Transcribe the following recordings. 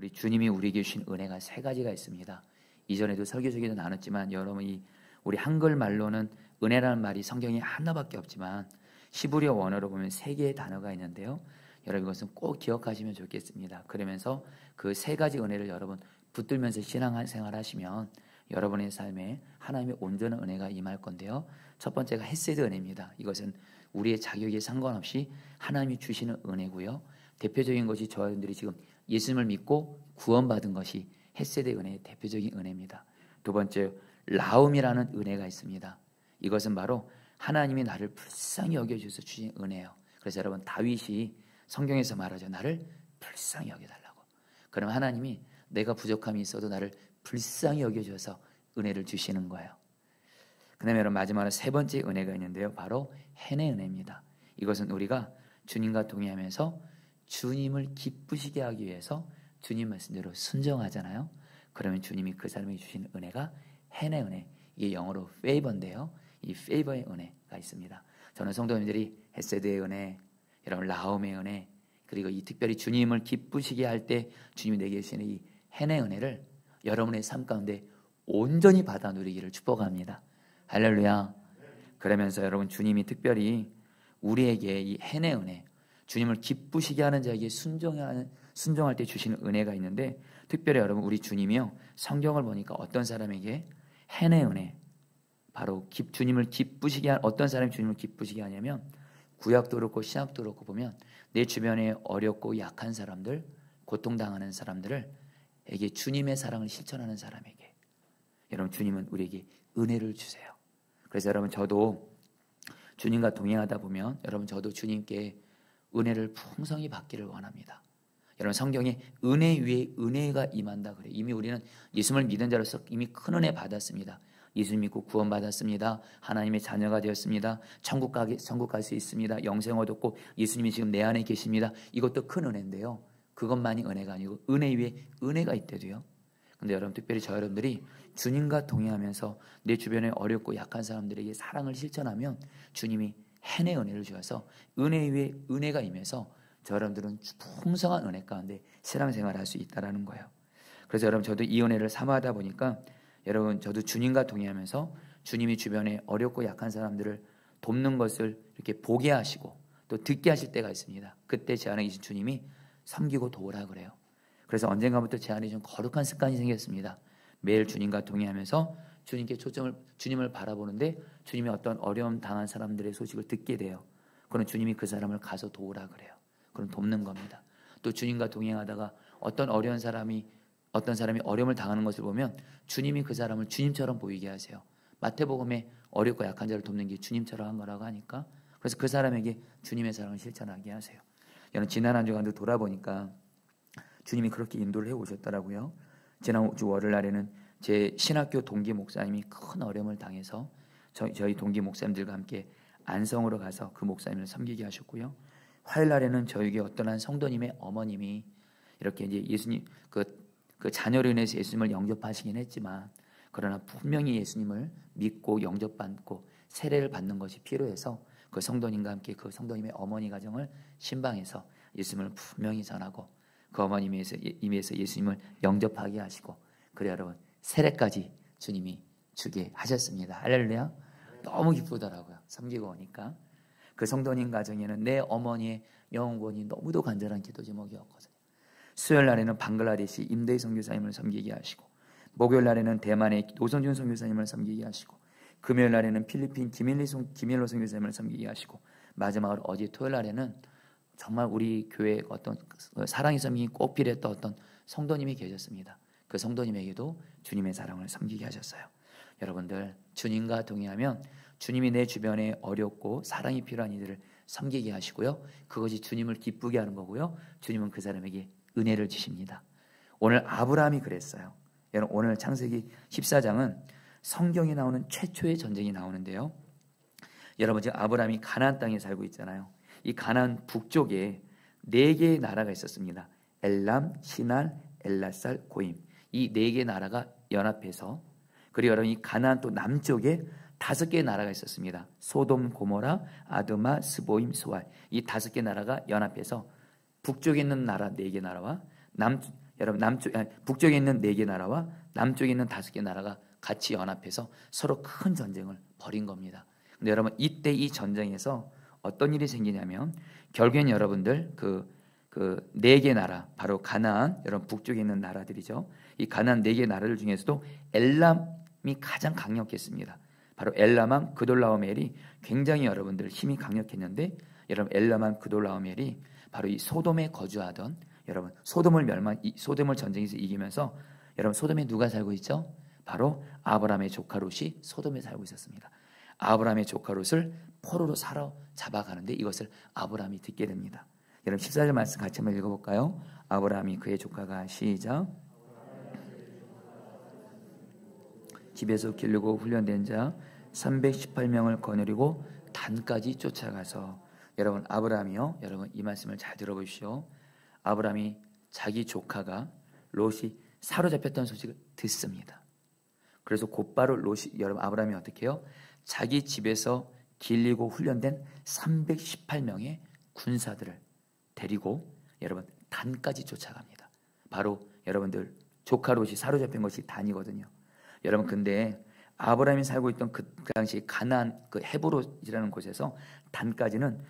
우리 주님이 우리에게 주신 은혜가 세 가지가 있습니다. 이전에도 설교 중에도 나눴지만 여러분이 우리 한글말로는 은혜라는 말이 성경에 하나밖에 없지만 히브리어 원어로 보면 세 개의 단어가 있는데요. 여러분 이것은 꼭 기억하시면 좋겠습니다. 그러면서 그 세 가지 은혜를 여러분 붙들면서 신앙생활 하시면 여러분의 삶에 하나님의 온전한 은혜가 임할 건데요. 첫 번째가 헤세드 은혜입니다. 이것은 우리의 자격에 상관없이 하나님이 주시는 은혜고요. 대표적인 것이 저희들이 지금 예수님을 믿고 구원받은 것이 헤세드 은혜의 대표적인 은혜입니다. 두 번째, 라움이라는 은혜가 있습니다. 이것은 바로 하나님이 나를 불쌍히 여겨주셔서 주신 은혜예요. 그래서 여러분 다윗이 성경에서 말하죠. 나를 불쌍히 여겨달라고. 그럼 하나님이 내가 부족함이 있어도 나를 불쌍히 여겨줘서 은혜를 주시는 거예요. 그 다음에 여러분 마지막으로 세 번째 은혜가 있는데요. 바로 헨의 은혜입니다. 이것은 우리가 주님과 동의하면서 주님을 기쁘시게 하기 위해서 주님 말씀대로 순종하잖아요. 그러면 주님이 그 사람에게 주신 은혜가 헨의 은혜, 이게 영어로 페이버인데요. 이 페이버의 은혜가 있습니다. 저는 성도님들이 헤세드의 은혜, 여러분 라움의 은혜, 그리고 이 특별히 주님을 기쁘시게 할 때 주님이 내게 주시는 이 헨의 은혜를 여러분의 삶 가운데 온전히 받아 누리기를 축복합니다. 할렐루야. 그러면서 여러분 주님이 특별히 우리에게 이 헨의 은혜, 주님을 기쁘시게 하는 자에게 순종할 때 주시는 은혜가 있는데, 특별히 여러분 우리 주님이요 성경을 보니까 어떤 사람에게 헨의 은혜, 바로 주님을 기쁘시게 어떤 사람이 주님을 기쁘시게 하냐면 구약도 그렇고 신약도 그렇고 보면 내 주변에 어렵고 약한 사람들, 고통당하는 사람들에게 주님의 사랑을 실천하는 사람에게 여러분 주님은 우리에게 은혜를 주세요. 그래서 여러분 저도 주님과 동행하다 보면 여러분 저도 주님께 은혜를 풍성히 받기를 원합니다. 여러분 성경에 은혜 위에 은혜가 임한다 그래요. 이미 우리는 예수님을 믿은 자로서 이미 큰 은혜 받았습니다. 예수님 믿고 구원받았습니다. 하나님의 자녀가 되었습니다. 천국 갈 수 있습니다. 영생 얻었고 예수님이 지금 내 안에 계십니다. 이것도 큰 은혜인데요. 그것만이 은혜가 아니고 은혜 위에 은혜가 있대도요. 근데 여러분 특별히 저 여러분들이 주님과 동행하면서 내 주변에 어렵고 약한 사람들에게 사랑을 실천하면 주님이 헨의 은혜를 주어서 은혜 위에 은혜가 임해서 저 여러분들은 풍성한 은혜 가운데 신앙생활을 할 수 있다는 거예요. 그래서 여러분 저도 이 은혜를 사모하다 보니까 여러분 저도 주님과 동행하면서 주님이 주변에 어렵고 약한 사람들을 돕는 것을 이렇게 보게 하시고 또 듣게 하실 때가 있습니다. 그때 제 안에 계신 주님이 섬기고 도우라 그래요. 그래서 언젠가부터 제 안에 좀 거룩한 습관이 생겼습니다. 매일 주님과 동행하면서 주님을 바라보는데 주님이 어떤 어려움 당한 사람들의 소식을 듣게 돼요. 그럼 주님이 그 사람을 가서 도우라 그래요. 그럼 돕는 겁니다. 또 주님과 동행하다가 어떤 사람이 어려움을 당하는 것을 보면 주님이 그 사람을 주님처럼 보이게 하세요. 마태복음에 어렵고 약한 자를 돕는 게 주님처럼 한 거라고 하니까 그래서 그 사람에게 주님의 사랑을 실천하게 하세요. 저는 지난 한 주간도 돌아보니까 주님이 그렇게 인도를 해오셨더라고요. 지난 주 월요일 날에는 제 신학교 동기 목사님이 큰 어려움을 당해서 저희 동기 목사님들과 함께 안성으로 가서 그 목사님을 섬기게 하셨고요. 화요일 날에는 저에게 어떤 한 성도님의 어머님이 이렇게 이제 예수님 그 자녀로 인해서 예수님을 영접하시긴 했지만 그러나 분명히 예수님을 믿고 영접받고 세례를 받는 것이 필요해서 그 성도님과 함께 그 성도님의 어머니 가정을 신방해서 예수님을 분명히 전하고 그 어머님에서 예수님을 영접하게 하시고 그래 여러분 세례까지 주님이 주게 하셨습니다. 할렐루야. 너무 기쁘더라고요. 섬기고 오니까 그 성도님 가정에는 내 어머니의 영혼이 너무도 간절한 기도 제목이었거든요. 수요일 날에는 방글라데시 임대희 선교사님을 섬기게 하시고 목요일 날에는 대만의 노성준 선교사님을 섬기게 하시고 금요일 날에는 필리핀 김일로 선교사님을 섬기게 하시고 마지막으로 어제 토요일 날에는 정말 우리 교회에 어떤 사랑의 섬김이 꼭 필요했던 어떤 성도님이 계셨습니다. 그 성도님에게도 주님의 사랑을 섬기게 하셨어요. 여러분들 주님과 동행하면 주님이 내 주변에 어렵고 사랑이 필요한 이들을 섬기게 하시고요. 그것이 주님을 기쁘게 하는 거고요. 주님은 그 사람에게 은혜를 주십니다. 오늘 아브라함이 그랬어요. 여러분 오늘 창세기 14장은 성경에 나오는 최초의 전쟁이 나오는데요. 여러분 지금 아브라함이 가나안 땅에 살고 있잖아요. 이 가나안 북쪽에 4개의 나라가 있었습니다. 엘람, 시날, 엘라살, 고임. 이 4개의 나라가 연합해서 그리고 여러분 이 가나안 또 남쪽에 5개의 나라가 있었습니다. 소돔, 고모라, 아드마, 스보임, 스왈. 이 5개 나라가 연합해서 북쪽에 있는 나라 4개 나라와 여러분 북쪽에 있는 4개 나라와 남쪽에 있는 5개 나라가 같이 연합해서 서로 큰 전쟁을 벌인 겁니다. 근데 여러분 이때 이 전쟁에서 어떤 일이 생기냐면 결국엔 여러분들 그 4개 나라, 바로 가나안, 여러분 북쪽에 있는 나라들이죠. 이 가나안 4개 나라들 중에서도 엘람이 가장 강력했습니다. 바로 엘람왕 그돌라오멜이 굉장히 여러분들 힘이 강력했는데, 여러분 엘람왕 그돌라오멜이 바로 이 소돔에 거주하던, 여러분 소돔을 전쟁에서 이기면서, 여러분 소돔에 누가 살고 있죠? 바로 아브라함의 조카 롯이 소돔에 살고 있었습니다. 아브라함의 조카 롯을 포로로 사로잡아가는데 이것을 아브라함이 듣게 됩니다. 여러분 14절 말씀 같이 한번 읽어볼까요? 아브라함이 그의 조카가, 시작. 집에서 기르고 훈련된 자 318명을 거느리고 단까지 쫓아가서, 여러분 아브라함이요, 여러분 이 말씀을 잘 들어보십시오. 아브라함이 자기 조카가 롯이 사로잡혔던 소식을 듣습니다. 그래서 곧바로 여러분 아브라함이 어떻게 해요? 자기 집에서 길리고 훈련된 318명의 군사들을 데리고 여러분 단까지 쫓아갑니다. 바로 여러분들 조카 롯이 사로잡힌 것이 단이거든요. 여러분 근데 아브라함이 살고 있던 그 당시 가나안 그 헤브론이라는 곳에서 단까지는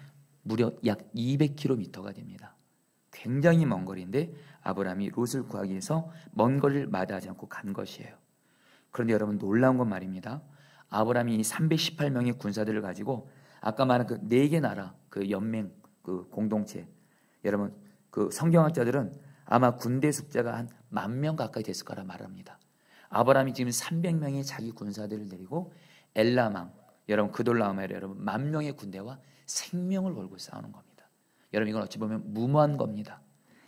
무려 약 200km가 됩니다. 굉장히 먼 거리인데 아브라함이 롯을 구하기 위해서 먼 거리를 마다하지 않고 간 것이에요. 그런데 여러분 놀라운 건 말입니다. 아브라함이 이 318명의 군사들을 가지고 아까 말한 그 4개 나라 그 연맹 그 공동체, 여러분 그 성경학자들은 아마 군대 숫자가 한 10,000명 가까이 됐을 거라 말합니다. 아브라함이 지금 300명의 자기 군사들을 데리고 엘람왕, 여러분 그돌라오멜, 여러분 10,000명의 군대와 생명을 걸고 싸우는 겁니다. 여러분 이건 어찌 보면 무모한 겁니다.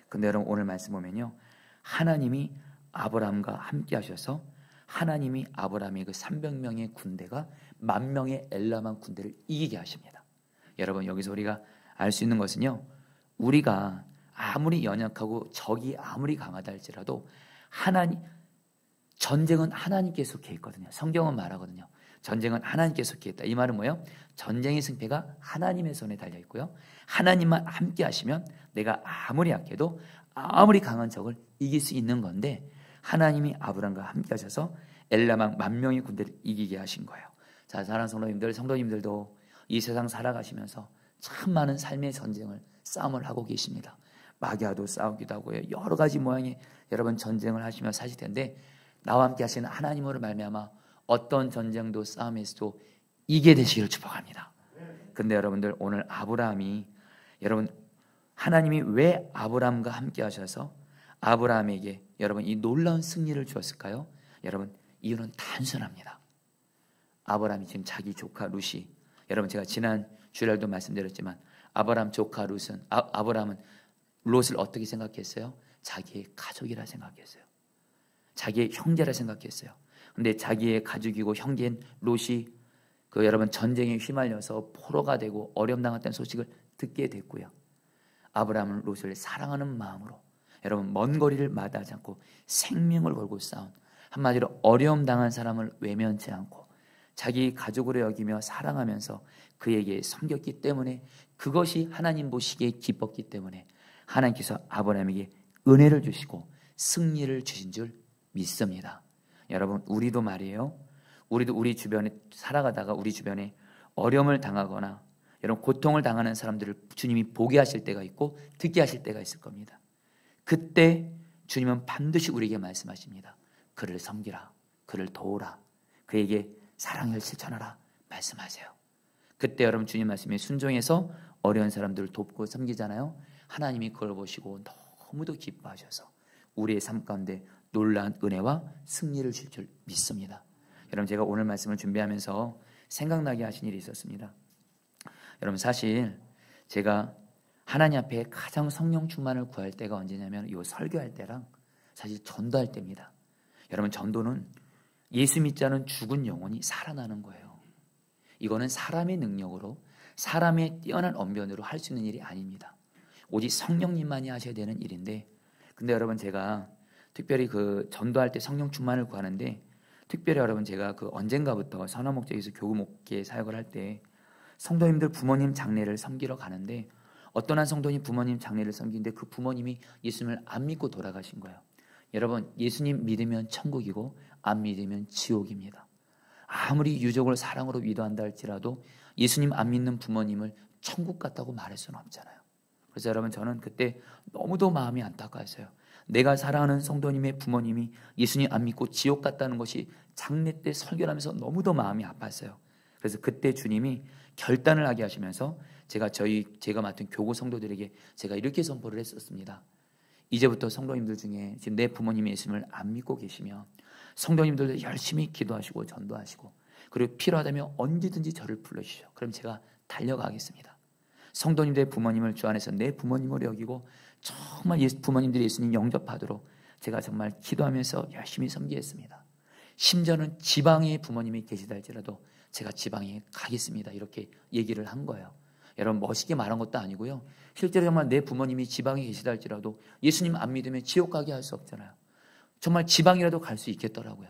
근데 여러분 오늘 말씀 보면요, 하나님이 아브라함과 함께 하셔서 하나님이 아브라함의 그 300명의 군대가 10,000명의 엘람왕 군대를 이기게 하십니다. 여러분 여기서 우리가 알 수 있는 것은요, 우리가 아무리 연약하고 적이 아무리 강하다 할지라도 전쟁은 하나님께 속해 있거든요. 성경은 말하거든요. 전쟁은 하나님께 속해 있다. 이 말은 뭐예요? 전쟁의 승패가 하나님의 손에 달려 있고요, 하나님만 함께 하시면 내가 아무리 약해도 아무리 강한 적을 이길 수 있는 건데, 하나님이 아브라함과 함께 하셔서 엘람왕 10,000명의 군대를 이기게 하신 거예요. 자, 사랑하는 성도님들, 성도님들도 이 세상 살아가시면서 참 많은 삶의 싸움을 하고 계십니다. 마귀와도 싸우기도 하고요, 여러 가지 모양의 여러분 전쟁을 하시며 사실 텐데, 나와 함께 하시는 하나님으로 말미암아 어떤 전쟁도 싸움에서도 이기게 되시기를 축복합니다. 근데 여러분들 오늘 아브라함이, 여러분 하나님이 왜 아브라함과 함께 하셔서 아브라함에게 여러분 이 놀라운 승리를 주었을까요? 여러분 이유는 단순합니다. 아브라함이 지금 자기 조카 롯이, 여러분 제가 지난 주일날도 말씀드렸지만 아브라함 조카 아브라함은 롯을 어떻게 생각했어요? 자기의 가족이라 생각했어요. 자기의 형제라 생각했어요. 근데 자기의 가족이고 형제인 롯이 여러분 전쟁에 휘말려서 포로가 되고 어려움당했다는 소식을 듣게 됐고요, 아브라함은 롯을 사랑하는 마음으로 여러분 먼 거리를 마다하지 않고 생명을 걸고 싸운, 한마디로 어려움 당한 사람을 외면치 않고 자기 가족으로 여기며 사랑하면서 그에게 섬겼기 때문에, 그것이 하나님 보시기에 기뻤기 때문에 하나님께서 아브라함에게 은혜를 주시고 승리를 주신 줄 믿습니다. 여러분 우리도 말이에요, 우리도 우리 주변에 살아가다가 우리 주변에 어려움을 당하거나 여러분 고통을 당하는 사람들을 주님이 보게 하실 때가 있고 듣게 하실 때가 있을 겁니다. 그때 주님은 반드시 우리에게 말씀하십니다. 그를 섬기라, 그를 도우라, 그에게 사랑을 실천하라 말씀하세요. 그때 여러분 주님 말씀에 순종해서 어려운 사람들을 돕고 섬기잖아요. 하나님이 그걸 보시고 너무도 기뻐하셔서 우리의 삶 가운데 놀라운 은혜와 승리를 주실 줄 믿습니다. 여러분 제가 오늘 말씀을 준비하면서 생각나게 하신 일이 있었습니다. 여러분 사실 제가 하나님 앞에 가장 성령 충만을 구할 때가 언제냐면 이 설교할 때랑 사실 전도할 때입니다. 여러분 전도는 예수 믿지 않은 죽은 영혼이 살아나는 거예요. 이거는 사람의 능력으로, 사람의 뛰어난 언변으로 할 수 있는 일이 아닙니다. 오직 성령님만이 하셔야 되는 일인데, 근데 여러분 제가 특별히 전도할 때 성령 충만을 구하는데, 특별히 여러분 제가 언젠가부터 선화 목적에서 교구 목회 사역을 할 때 성도님들 부모님 장례를 섬기러 가는데, 어떤 한 성도님 부모님 장례를 섬기는데 그 부모님이 예수님을 안 믿고 돌아가신 거예요. 여러분, 예수님 믿으면 천국이고 안 믿으면 지옥입니다. 아무리 유족을 사랑으로 위도한다 할지라도 예수님 안 믿는 부모님을 천국 같다고 말할 수는 없잖아요. 그래서 여러분, 저는 그때 너무도 마음이 안타까웠어요. 내가 사랑하는 성도님의 부모님이 예수님 안 믿고 지옥 갔다는 것이 장례 때 설교를 하면서 너무도 마음이 아팠어요. 그래서 그때 주님이 결단을 하게 하시면서 제가 맡은 교구 성도들에게 제가 이렇게 선포를 했었습니다. 이제부터 성도님들 중에 지금 내 부모님이 예수님을 안 믿고 계시면 성도님들도 열심히 기도하시고 전도하시고, 그리고 필요하다면 언제든지 저를 불러주시오. 그럼 제가 달려가겠습니다. 성도님들의 부모님을 주 안에서 내 부모님으로 여기고 정말 부모님들이 예수님 영접하도록 제가 정말 기도하면서 열심히 섬기겠습니다. 심지어는 지방에 부모님이 계시다 할지라도 제가 지방에 가겠습니다. 이렇게 얘기를 한 거예요. 여러분, 멋있게 말한 것도 아니고요. 실제로 정말 내 부모님이 지방에 계시다 할지라도 예수님 안 믿으면 지옥 가게 할 수 없잖아요. 정말 지방이라도 갈 수 있겠더라고요.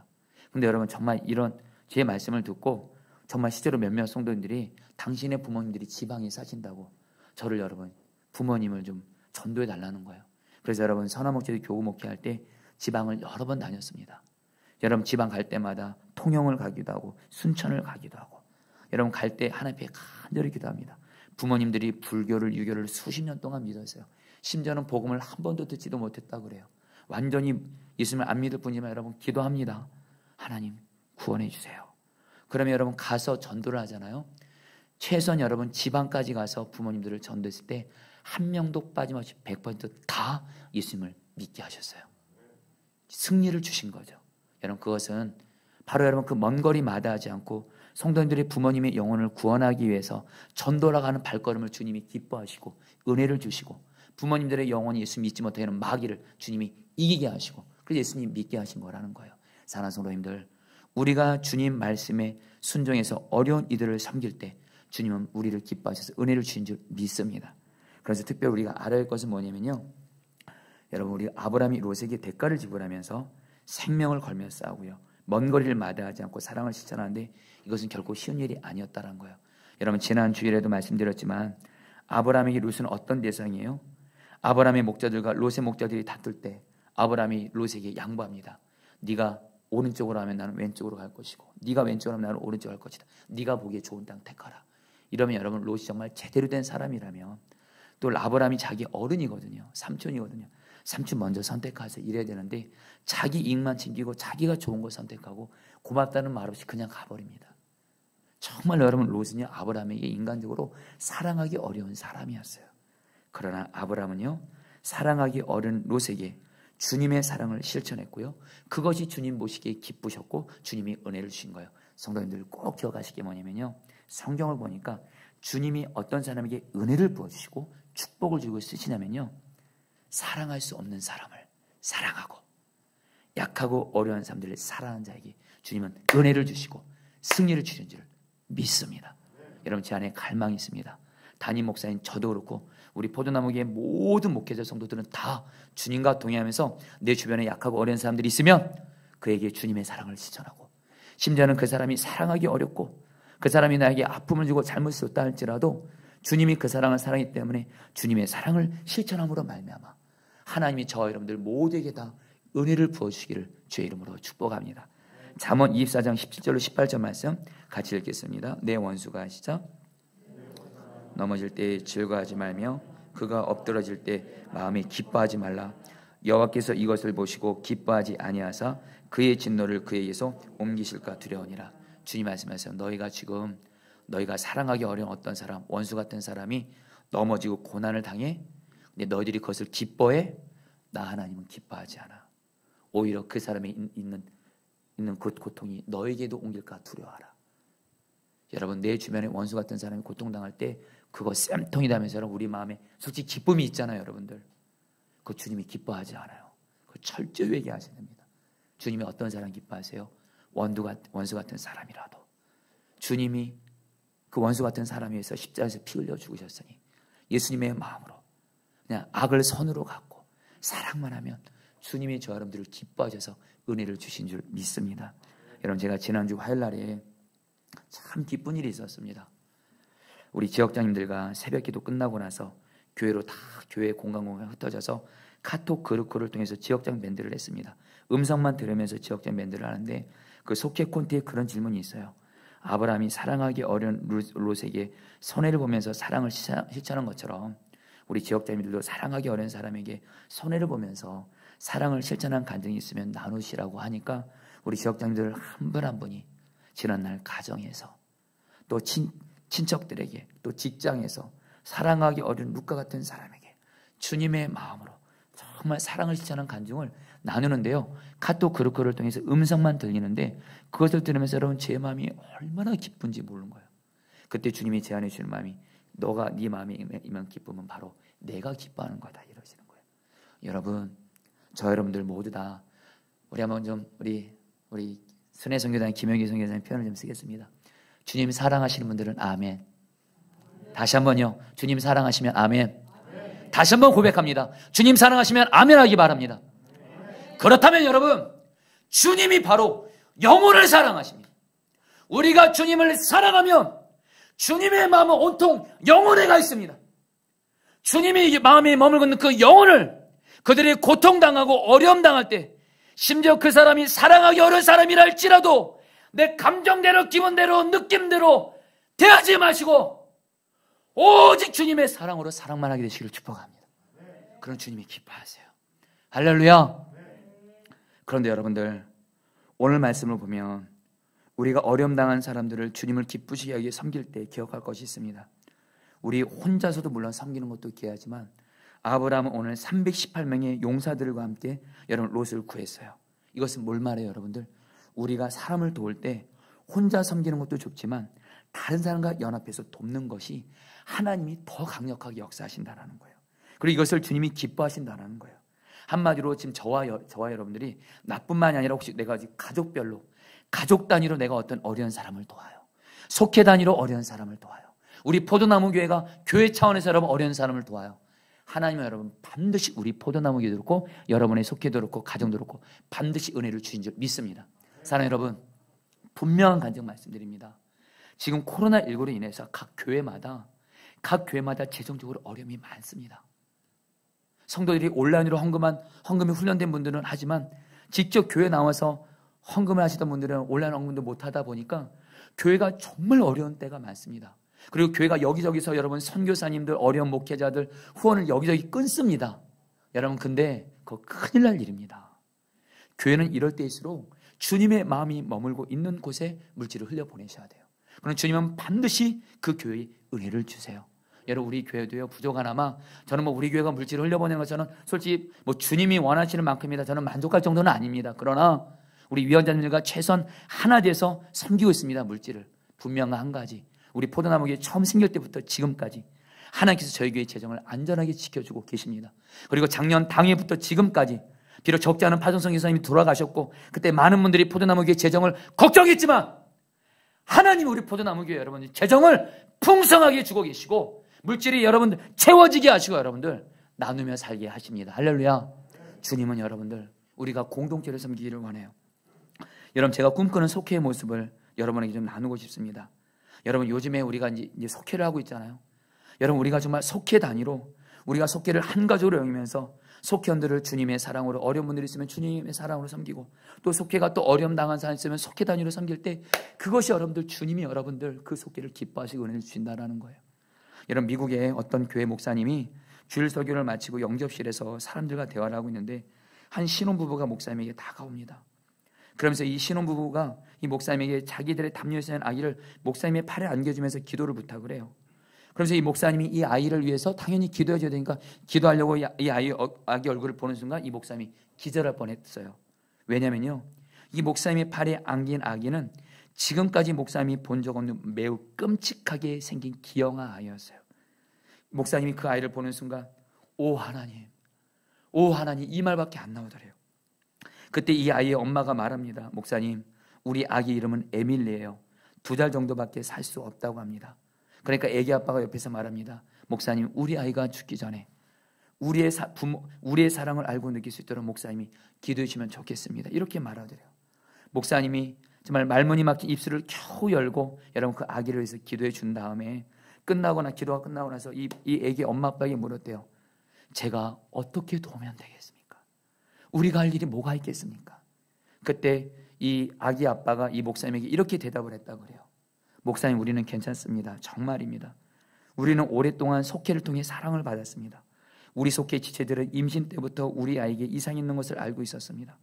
근데 여러분, 정말 이런 제 말씀을 듣고 정말 실제로 몇몇 성도님들이 당신의 부모님들이 지방에 사신다고 저를, 여러분, 부모님을 좀 전도해 달라는 거예요. 그래서 여러분, 선화목회도 교구 목회할 때 지방을 여러 번 다녔습니다. 여러분, 지방 갈 때마다 통영을 가기도 하고 순천을 가기도 하고, 여러분 갈 때 하나님 앞에 간절히 기도합니다. 부모님들이 불교를 유교를 수십 년 동안 믿었어요. 심지어는 복음을 한 번도 듣지도 못했다고 그래요. 완전히 예수님을 안 믿을 뿐이지만 여러분, 기도합니다. 하나님 구원해 주세요. 그러면 여러분 가서 전도를 하잖아요. 최소한 여러분 지방까지 가서 부모님들을 전도했을 때 한 명도 빠짐없이 100%다 예수님을 믿게 하셨어요. 승리를 주신 거죠. 여러분, 그것은 바로 여러분 그 먼 거리 마다하지 않고 성도님들이 부모님의 영혼을 구원하기 위해서 전도라고 하는 발걸음을 주님이 기뻐하시고 은혜를 주시고, 부모님들의 영혼이 예수 믿지 못하는 마귀를 주님이 이기게 하시고, 그래서 예수님 믿게 하신 거라는 거예요. 사랑하는 성도님들, 우리가 주님 말씀에 순종해서 어려운 이들을 섬길 때 주님은 우리를 기뻐하셔서 은혜를 주신 줄 믿습니다. 그래서 특별히 우리가 알아야 할 것은 뭐냐면요, 여러분, 우리 아브라함이 롯에게 대가를 지불하면서 생명을 걸며 싸우고요, 먼 거리를 마다하지 않고 사랑을 실천하는데 이것은 결코 쉬운 일이 아니었다는 거예요. 여러분, 지난 주일에도 말씀드렸지만 아브라함에게 롯은 어떤 대상이에요? 아브라함의 목자들과 롯의 목자들이 다툴 때 아브라함이 롯에게 양보합니다. 네가 오른쪽으로 하면 나는 왼쪽으로 갈 것이고, 네가 왼쪽으로 하면 나는 오른쪽으로 갈 것이다. 네가 보기에 좋은 땅 택하라. 이러면 여러분, 롯이 정말 제대로 된 사람이라면, 또 아브라함이 자기 어른이거든요. 삼촌이거든요. 삼촌 먼저 선택하세요. 이래야 되는데 자기 이익만 챙기고 자기가 좋은 걸 선택하고 고맙다는 말 없이 그냥 가버립니다. 정말 여러분, 롯은요 아브라함에게 인간적으로 사랑하기 어려운 사람이었어요. 그러나 아브라함은요 사랑하기 어려운 롯에게 주님의 사랑을 실천했고요, 그것이 주님 보시기에 기쁘셨고 주님이 은혜를 주신 거예요. 성도님들 꼭 기억하실 게 뭐냐면요, 성경을 보니까 주님이 어떤 사람에게 은혜를 부어주시고 축복을 주고 쓰시냐면요, 사랑할 수 없는 사람을 사랑하고 약하고 어려운 사람들을 사랑하는 자에게 주님은 은혜를 주시고 승리를 주신 줄 믿습니다. 여러분, 제 안에 갈망이 있습니다. 담임 목사인 저도 그렇고 우리 포도나무교회 모든 목회자 성도들은 다 주님과 동행하면서 내 주변에 약하고 어려운 사람들이 있으면 그에게 주님의 사랑을 실천하고, 심지어는 그 사람이 사랑하기 어렵고 그 사람이 나에게 아픔을 주고 잘못을 줬다 할지라도 주님이 그 사랑을 사랑하기 때문에 주님의 사랑을 실천함으로 말미암아 하나님이 저와 여러분들 모두에게 다 은혜를 부어주시기를 주의 이름으로 축복합니다. 잠언 24장 17절로 18절 말씀 같이 읽겠습니다. 내 원수가, 시작. 넘어질 때 즐거워하지 말며 그가 엎드러질 때 마음에 기뻐하지 말라. 여호와께서 이것을 보시고 기뻐하지 아니하사 그의 진노를 그에게서 옮기실까 두려우니라. 주님 말씀하세요. 너희가 사랑하기 어려운 어떤 사람, 원수 같은 사람이 넘어지고 고난을 당해, 근데 너희들이 그것을 기뻐해? 나 하나님은 기뻐하지 않아. 오히려 그 사람이 있는 그 고통이 너에게도 옮길까 두려워하라. 여러분, 내 주변에 원수 같은 사람이 고통당할 때 그거 쌤통이다면서 여러분, 우리 마음에 솔직히 기쁨이 있잖아요. 여러분들, 그 주님이 기뻐하지 않아요. 그 철저히 회개하셔야 됩니다. 주님이 어떤 사람 기뻐하세요? 원수 같은 사람이라도 주님이 그 원수 같은 사람에 위해서 십자가에서 피 흘려 죽으셨으니 예수님의 마음으로 그냥 악을 선으로 갖고 사랑만 하면 주님이 저 여러분들을 기뻐하셔서 은혜를 주신 줄 믿습니다. 여러분, 제가 지난주 화요일날에 참 기쁜 일이 있었습니다. 우리 지역장님들과 새벽기도 끝나고 나서 교회로 다 교회 공간 흩어져서 카톡 그룹을 통해서 지역장 밴드를 했습니다. 음성만 들으면서 지역장 밴드를 하는데 그 속회 콘티에 그런 질문이 있어요. 아브라함이 사랑하기 어려운 롯에게 손해를 보면서 사랑을 실천한 것처럼 우리 지역장님들도 사랑하기 어려운 사람에게 손해를 보면서 사랑을 실천한 간증이 있으면 나누시라고 하니까 우리 지역장님들 한 분 한 분이 지난날 가정에서 또 친척들에게 또 직장에서 사랑하기 어려운 룻과 같은 사람에게 주님의 마음으로 정말 사랑을 실천한 간증을 나누는데요. 카톡 그룹을 통해서 음성만 들리는데 그것을 들으면서 여러분 제 마음이 얼마나 기쁜지 모르는 거예요. 그때 주님이 제안해 주시는 마음이 너가 네 마음에 임한 기쁨은 바로 내가 기뻐하는 거다 이러시는 거예요. 여러분 저 여러분들 모두 다 우리 한번 좀 우리 순회 선교단 김영기 선교사님 표현을 좀 쓰겠습니다. 주님 사랑하시는 분들은 아멘. 다시 한번요. 주님 사랑하시면 아멘. 다시 한번 고백합니다. 주님 사랑하시면 아멘 하기 바랍니다. 그렇다면 여러분 주님이 바로 영혼을 사랑하십니다. 우리가 주님을 사랑하면 주님의 마음은 온통 영혼에 가 있습니다. 주님이 마음에 머물고 있는 그 영혼을 그들이 고통당하고 어려움당할 때 심지어 그 사람이 사랑하기 어려운 사람이라 할지라도 내 감정대로 기분대로 느낌대로 대하지 마시고 오직 주님의 사랑으로 사랑만 하게 되시기를 축복합니다. 그런 주님이 기뻐하세요. 할렐루야. 그런데 여러분들 오늘 말씀을 보면 우리가 어려움 당한 사람들을 주님을 기쁘시게 하게 섬길 때 기억할 것이 있습니다. 우리 혼자서도 물론 섬기는 것도 귀하지만 아브라함은 오늘 318명의 용사들과 함께 여러분 롯을 구했어요. 이것은 뭘 말해요 여러분들? 우리가 사람을 도울 때 혼자 섬기는 것도 좋지만 다른 사람과 연합해서 돕는 것이 하나님이 더 강력하게 역사하신다는 거예요. 그리고 이것을 주님이 기뻐하신다는 거예요. 한마디로 지금 저와 여러분들이 나뿐만이 아니라 혹시 내가 가족별로 가족 단위로 내가 어떤 어려운 사람을 도와요. 속회 단위로 어려운 사람을 도와요. 우리 포도나무 교회가 교회 차원에서 여러분 어려운 사람을 도와요. 하나님은 여러분 반드시 우리 포도나무 교회도 그렇고 여러분의 속회도 그렇고 가정도 그렇고 반드시 은혜를 주신 줄 믿습니다. 사랑하는 여러분 분명한 간증 말씀드립니다. 지금 코로나19로 인해서 각 교회마다 재정적으로 어려움이 많습니다. 성도들이 온라인으로 헌금이 훈련된 분들은 하지만 직접 교회 나와서 헌금을 하시던 분들은 온라인 헌금도 못하다 보니까 교회가 정말 어려운 때가 많습니다. 그리고 교회가 여기저기서 여러분 선교사님들 어려운 목회자들 후원을 여기저기 끊습니다. 여러분 근데 그거 큰일 날 일입니다. 교회는 이럴 때일수록 주님의 마음이 머물고 있는 곳에 물질을 흘려보내셔야 돼요. 그럼 주님은 반드시 그 교회에 은혜를 주세요. 여러분 우리 교회도요 부족하나마 저는 우리 교회가 물질을 흘려보내는 것 저는 솔직히 주님이 원하시는 만큼이다 저는 만족할 정도는 아닙니다. 그러나 우리 위원장님들과 최소한 하나 돼서 섬기고 있습니다. 물질을. 분명한 한 가지 우리 포도나무 교회 처음 생길 때부터 지금까지 하나님께서 저희 교회 재정을 안전하게 지켜주고 계십니다. 그리고 작년 당회부터 지금까지 비록 적지 않은 파송성 교사님이 돌아가셨고 그때 많은 분들이 포도나무 교회 재정을 걱정했지만 하나님이 우리 포도나무 교회 여러분들 재정을 풍성하게 주고 계시고 물질이 여러분들 채워지게 하시고 여러분들 나누며 살게 하십니다. 할렐루야. 주님은 여러분들 우리가 공동체를 섬기기를 원해요. 여러분 제가 꿈꾸는 속회의 모습을 여러분에게 좀 나누고 싶습니다. 여러분 요즘에 우리가 이제 속회를 하고 있잖아요. 여러분 우리가 정말 속회 단위로 우리가 속회를 한 가족으로 여기면서 속회원들을 주님의 사랑으로 어려운 분들이 있으면 주님의 사랑으로 섬기고 또 속회가 또 어려움 당한 사람이 있으면 속회 단위로 섬길 때 그것이 여러분들 주님이 여러분들 그 속회를 기뻐하시고 은혜를 주신다는 거예요. 여러분 미국의 어떤 교회 목사님이 주일 설교를 마치고 영접실에서 사람들과 대화를 하고 있는데 한 신혼부부가 목사님에게 다가옵니다. 그러면서 이 신혼부부가 이 목사님에게 자기들의 담요에 쌓인 아기를 목사님의 팔에 안겨주면서 기도를 부탁을 해요. 그러면서 이 목사님이 이 아이를 위해서 당연히 기도해 줘야 되니까 기도하려고 이 아기 얼굴을 보는 순간 이 목사님이 기절할 뻔했어요. 왜냐면요 이 목사님의 팔에 안긴 아기는 지금까지 목사님이 본 적 없는 매우 끔찍하게 생긴 기형아 아이였어요. 목사님이 그 아이를 보는 순간 오 하나님 이 말밖에 안 나오더래요. 그때 이 아이의 엄마가 말합니다. 목사님 우리 아기 이름은 에밀리예요. 2달 정도밖에 살 수 없다고 합니다. 그러니까 애기 아빠가 옆에서 말합니다. 목사님 우리 아이가 죽기 전에 우리의 사랑을 알고 느낄 수 있도록 목사님이 기도해 주시면 좋겠습니다. 이렇게 말하더래요. 목사님이 정말 말문이 막힌 입술을 겨우 열고 여러분 그 아기를 위해서 기도해 준 다음에 기도가 끝나고 나서 이 애기 엄마 아빠에게 물었대요. 제가 어떻게 도우면 되겠습니까? 우리가 할 일이 뭐가 있겠습니까? 그때 이 아기 아빠가 이 목사님에게 이렇게 대답을 했다고 그래요. 목사님, 우리는 괜찮습니다. 정말입니다. 우리는 오랫동안 속회를 통해 사랑을 받았습니다. 우리 속회 지체들은 임신 때부터 우리 아이에게 이상이 있는 것을 알고 있었습니다.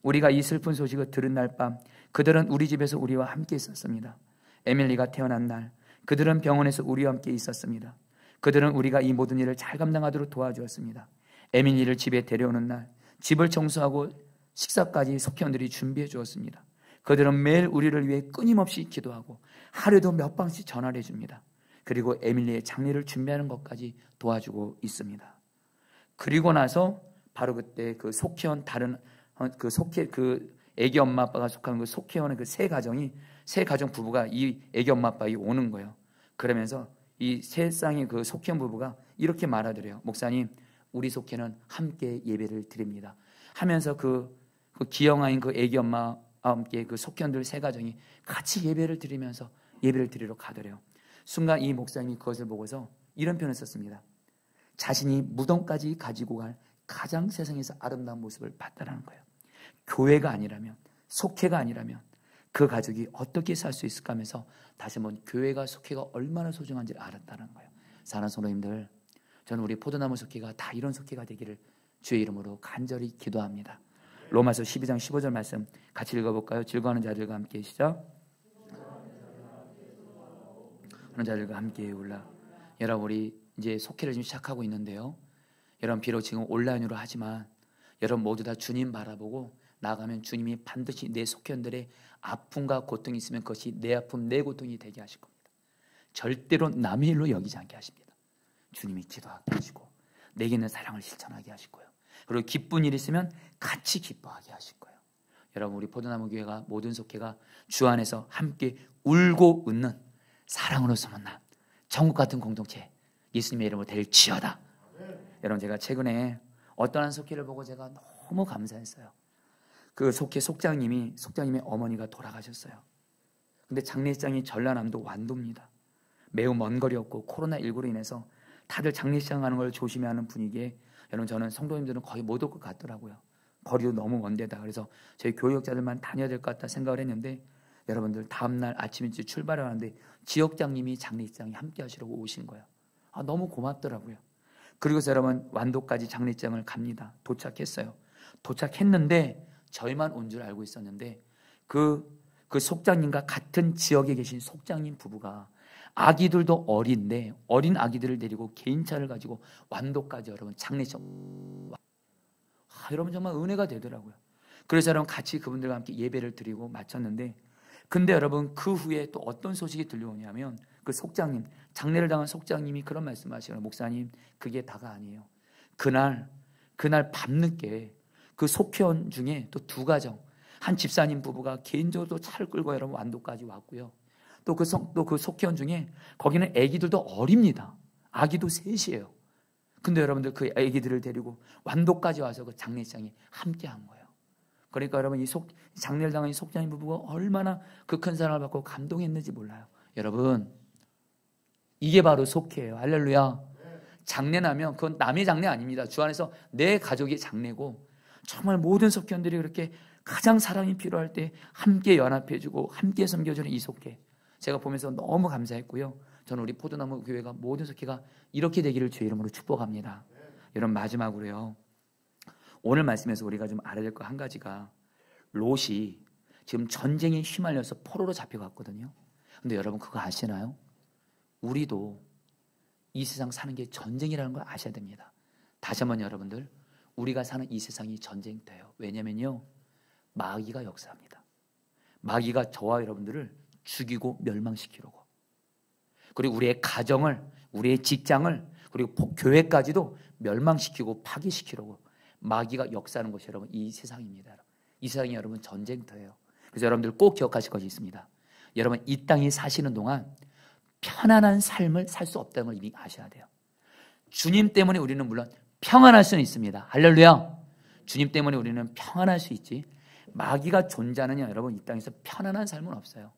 우리가 이 슬픈 소식을 들은 날 밤 그들은 우리 집에서 우리와 함께 있었습니다. 에밀리가 태어난 날 그들은 병원에서 우리와 함께 있었습니다. 그들은 우리가 이 모든 일을 잘 감당하도록 도와주었습니다. 에밀리를 집에 데려오는 날 집을 청소하고 식사까지 속회원들이 준비해 주었습니다. 그들은 매일 우리를 위해 끊임없이 기도하고 하루에도 몇 방씩 전화를 해줍니다. 그리고 에밀리의 장례를 준비하는 것까지 도와주고 있습니다. 그리고 나서 바로 그때 그 속회원 그 애기 엄마 아빠가 속한 그 속회원의 그 세 가정 부부가 이 애기 엄마 아빠가 오는 거예요. 그러면서 이 세 쌍의 그 속회원 부부가 이렇게 말하더래요. 목사님, 우리 속회는 함께 예배를 드립니다. 하면서 그 기영아인 그 애기 엄마와 함께 그 속회원들 세 가정이 같이 예배를 드리면서 예배를 드리러 가더래요. 순간 이 목사님이 그것을 보고서 이런 표현을 썼습니다. 자신이 무덤까지 가지고 갈 가장 세상에서 아름다운 모습을 봤다라는 거예요. 교회가 아니라면, 속회가 아니라면 그 가족이 어떻게 살 수 있을까 하면서 다시 한번 교회가, 속회가 얼마나 소중한지를 알았다는 거예요. 사랑하는 성도님들, 저는 우리 포도나무 속회가 다 이런 속회가 되기를 주의 이름으로 간절히 기도합니다. 로마서 12장 15절 말씀 같이 읽어볼까요? 즐거워하는 자들과 함께 시작. 하는 자들과 함께 올라. 여러분, 우리 이제 속회를 지금 시작하고 있는데요. 여러분, 비록 지금 온라인으로 하지만 여러분 모두 다 주님 바라보고 나가면 주님이 반드시 내 속회원들의 아픔과 고통이 있으면 그것이 내 아픔, 내 고통이 되게 하실 겁니다. 절대로 남의 일로 여기지 않게 하십니다. 주님이 기도하게 하시고 내게 있는 사랑을 실천하게 하실 거예요. 그리고 기쁜 일 있으면 같이 기뻐하게 하실 거예요. 여러분, 우리 포도나무 교회가 모든 속회가 주 안에서 함께 울고 웃는 사랑으로 소문난 천국 같은 공동체 예수님의 이름으로 될지어다. 여러분, 제가 최근에 어떠한 속회를 보고 제가 너무 감사했어요. 그 속회 속장님의 어머니가 돌아가셨어요. 근데 장례식장이 전라남도 완도입니다. 매우 먼 거리였고 코로나19로 인해서 다들 장례식장 가는 걸 조심해하는 분위기에 여러분, 저는 성도님들은 거의 못 올 것 같더라고요. 거리도 너무 먼 데다. 그래서 저희 교역자들만 다녀야 될 것 같다 생각을 했는데 여러분들 다음날 아침 일찍 출발을 하는데 지역장님이 장례식장에 함께 하시려고 오신 거예요. 너무 고맙더라고요. 그리고서 여러분, 완도까지 장례식장을 갑니다. 도착했어요. 도착했는데 저희만 온 줄 알고 있었는데 그 속장님과 같은 지역에 계신 속장님 부부가 아기들도 어린데 어린 아기들을 데리고 개인차를 가지고 완도까지 여러분 장례식 여러분 정말 은혜가 되더라고요. 그래서 여러분 같이 그분들과 함께 예배를 드리고 마쳤는데 근데 여러분 그 후에 또 어떤 소식이 들려오냐면 그 속장님, 장례를 당한 속장님이 그런 말씀하시거든요. 목사님, 그게 다가 아니에요. 그날 밤늦게 그 속회원 중에 또 두 가정, 한 집사님 부부가 개인적으로 차를 끌고 여러분 완도까지 왔고요. 또 그 속회원 중에 거기는 아기들도 어립니다. 아기도 셋이에요. 근데 여러분들 그 아기들을 데리고 완도까지 와서 그 장례식장에 함께 한 거예요. 그러니까 여러분, 이 장례를 당한 이 속장님 부부가 얼마나 그 큰 사랑을 받고 감동했는지 몰라요. 여러분, 이게 바로 속회예요. 할렐루야. 장례나면 그건 남의 장례 아닙니다. 주 안에서 내 가족의 장례고 정말 모든 속회원들이 그렇게 가장 사랑이 필요할 때 함께 연합해주고 함께 섬겨주는 이 속회, 제가 보면서 너무 감사했고요. 저는 우리 포도나무 교회가 모든 속회가 이렇게 되기를 주의 이름으로 축복합니다. 여러분, 마지막으로요, 오늘 말씀에서 우리가 좀 알아야 될 거 한 가지가 롯이 지금 전쟁에 휘말려서 포로로 잡혀갔거든요. 근데 여러분 그거 아시나요? 우리도 이 세상 사는 게 전쟁이라는 걸 아셔야 됩니다. 다시 한번 여러분들, 우리가 사는 이 세상이 전쟁터예요. 왜냐면요, 마귀가 역사합니다. 마귀가 저와 여러분들을 죽이고 멸망시키려고, 그리고 우리의 가정을, 우리의 직장을, 그리고 교회까지도 멸망시키고 파괴시키려고 마귀가 역사하는 것이 여러분 이 세상입니다. 이 세상이 여러분 전쟁터예요. 그래서 여러분들 꼭 기억하실 것이 있습니다. 여러분, 이 땅에 사시는 동안 편안한 삶을 살 수 없다는 걸 이미 아셔야 돼요. 주님 때문에 우리는 물론 평안할 수는 있습니다. 할렐루야. 주님 때문에 우리는 평안할 수 있지, 마귀가 존재하느냐 여러분, 이 땅에서 편안한 삶은 없어요.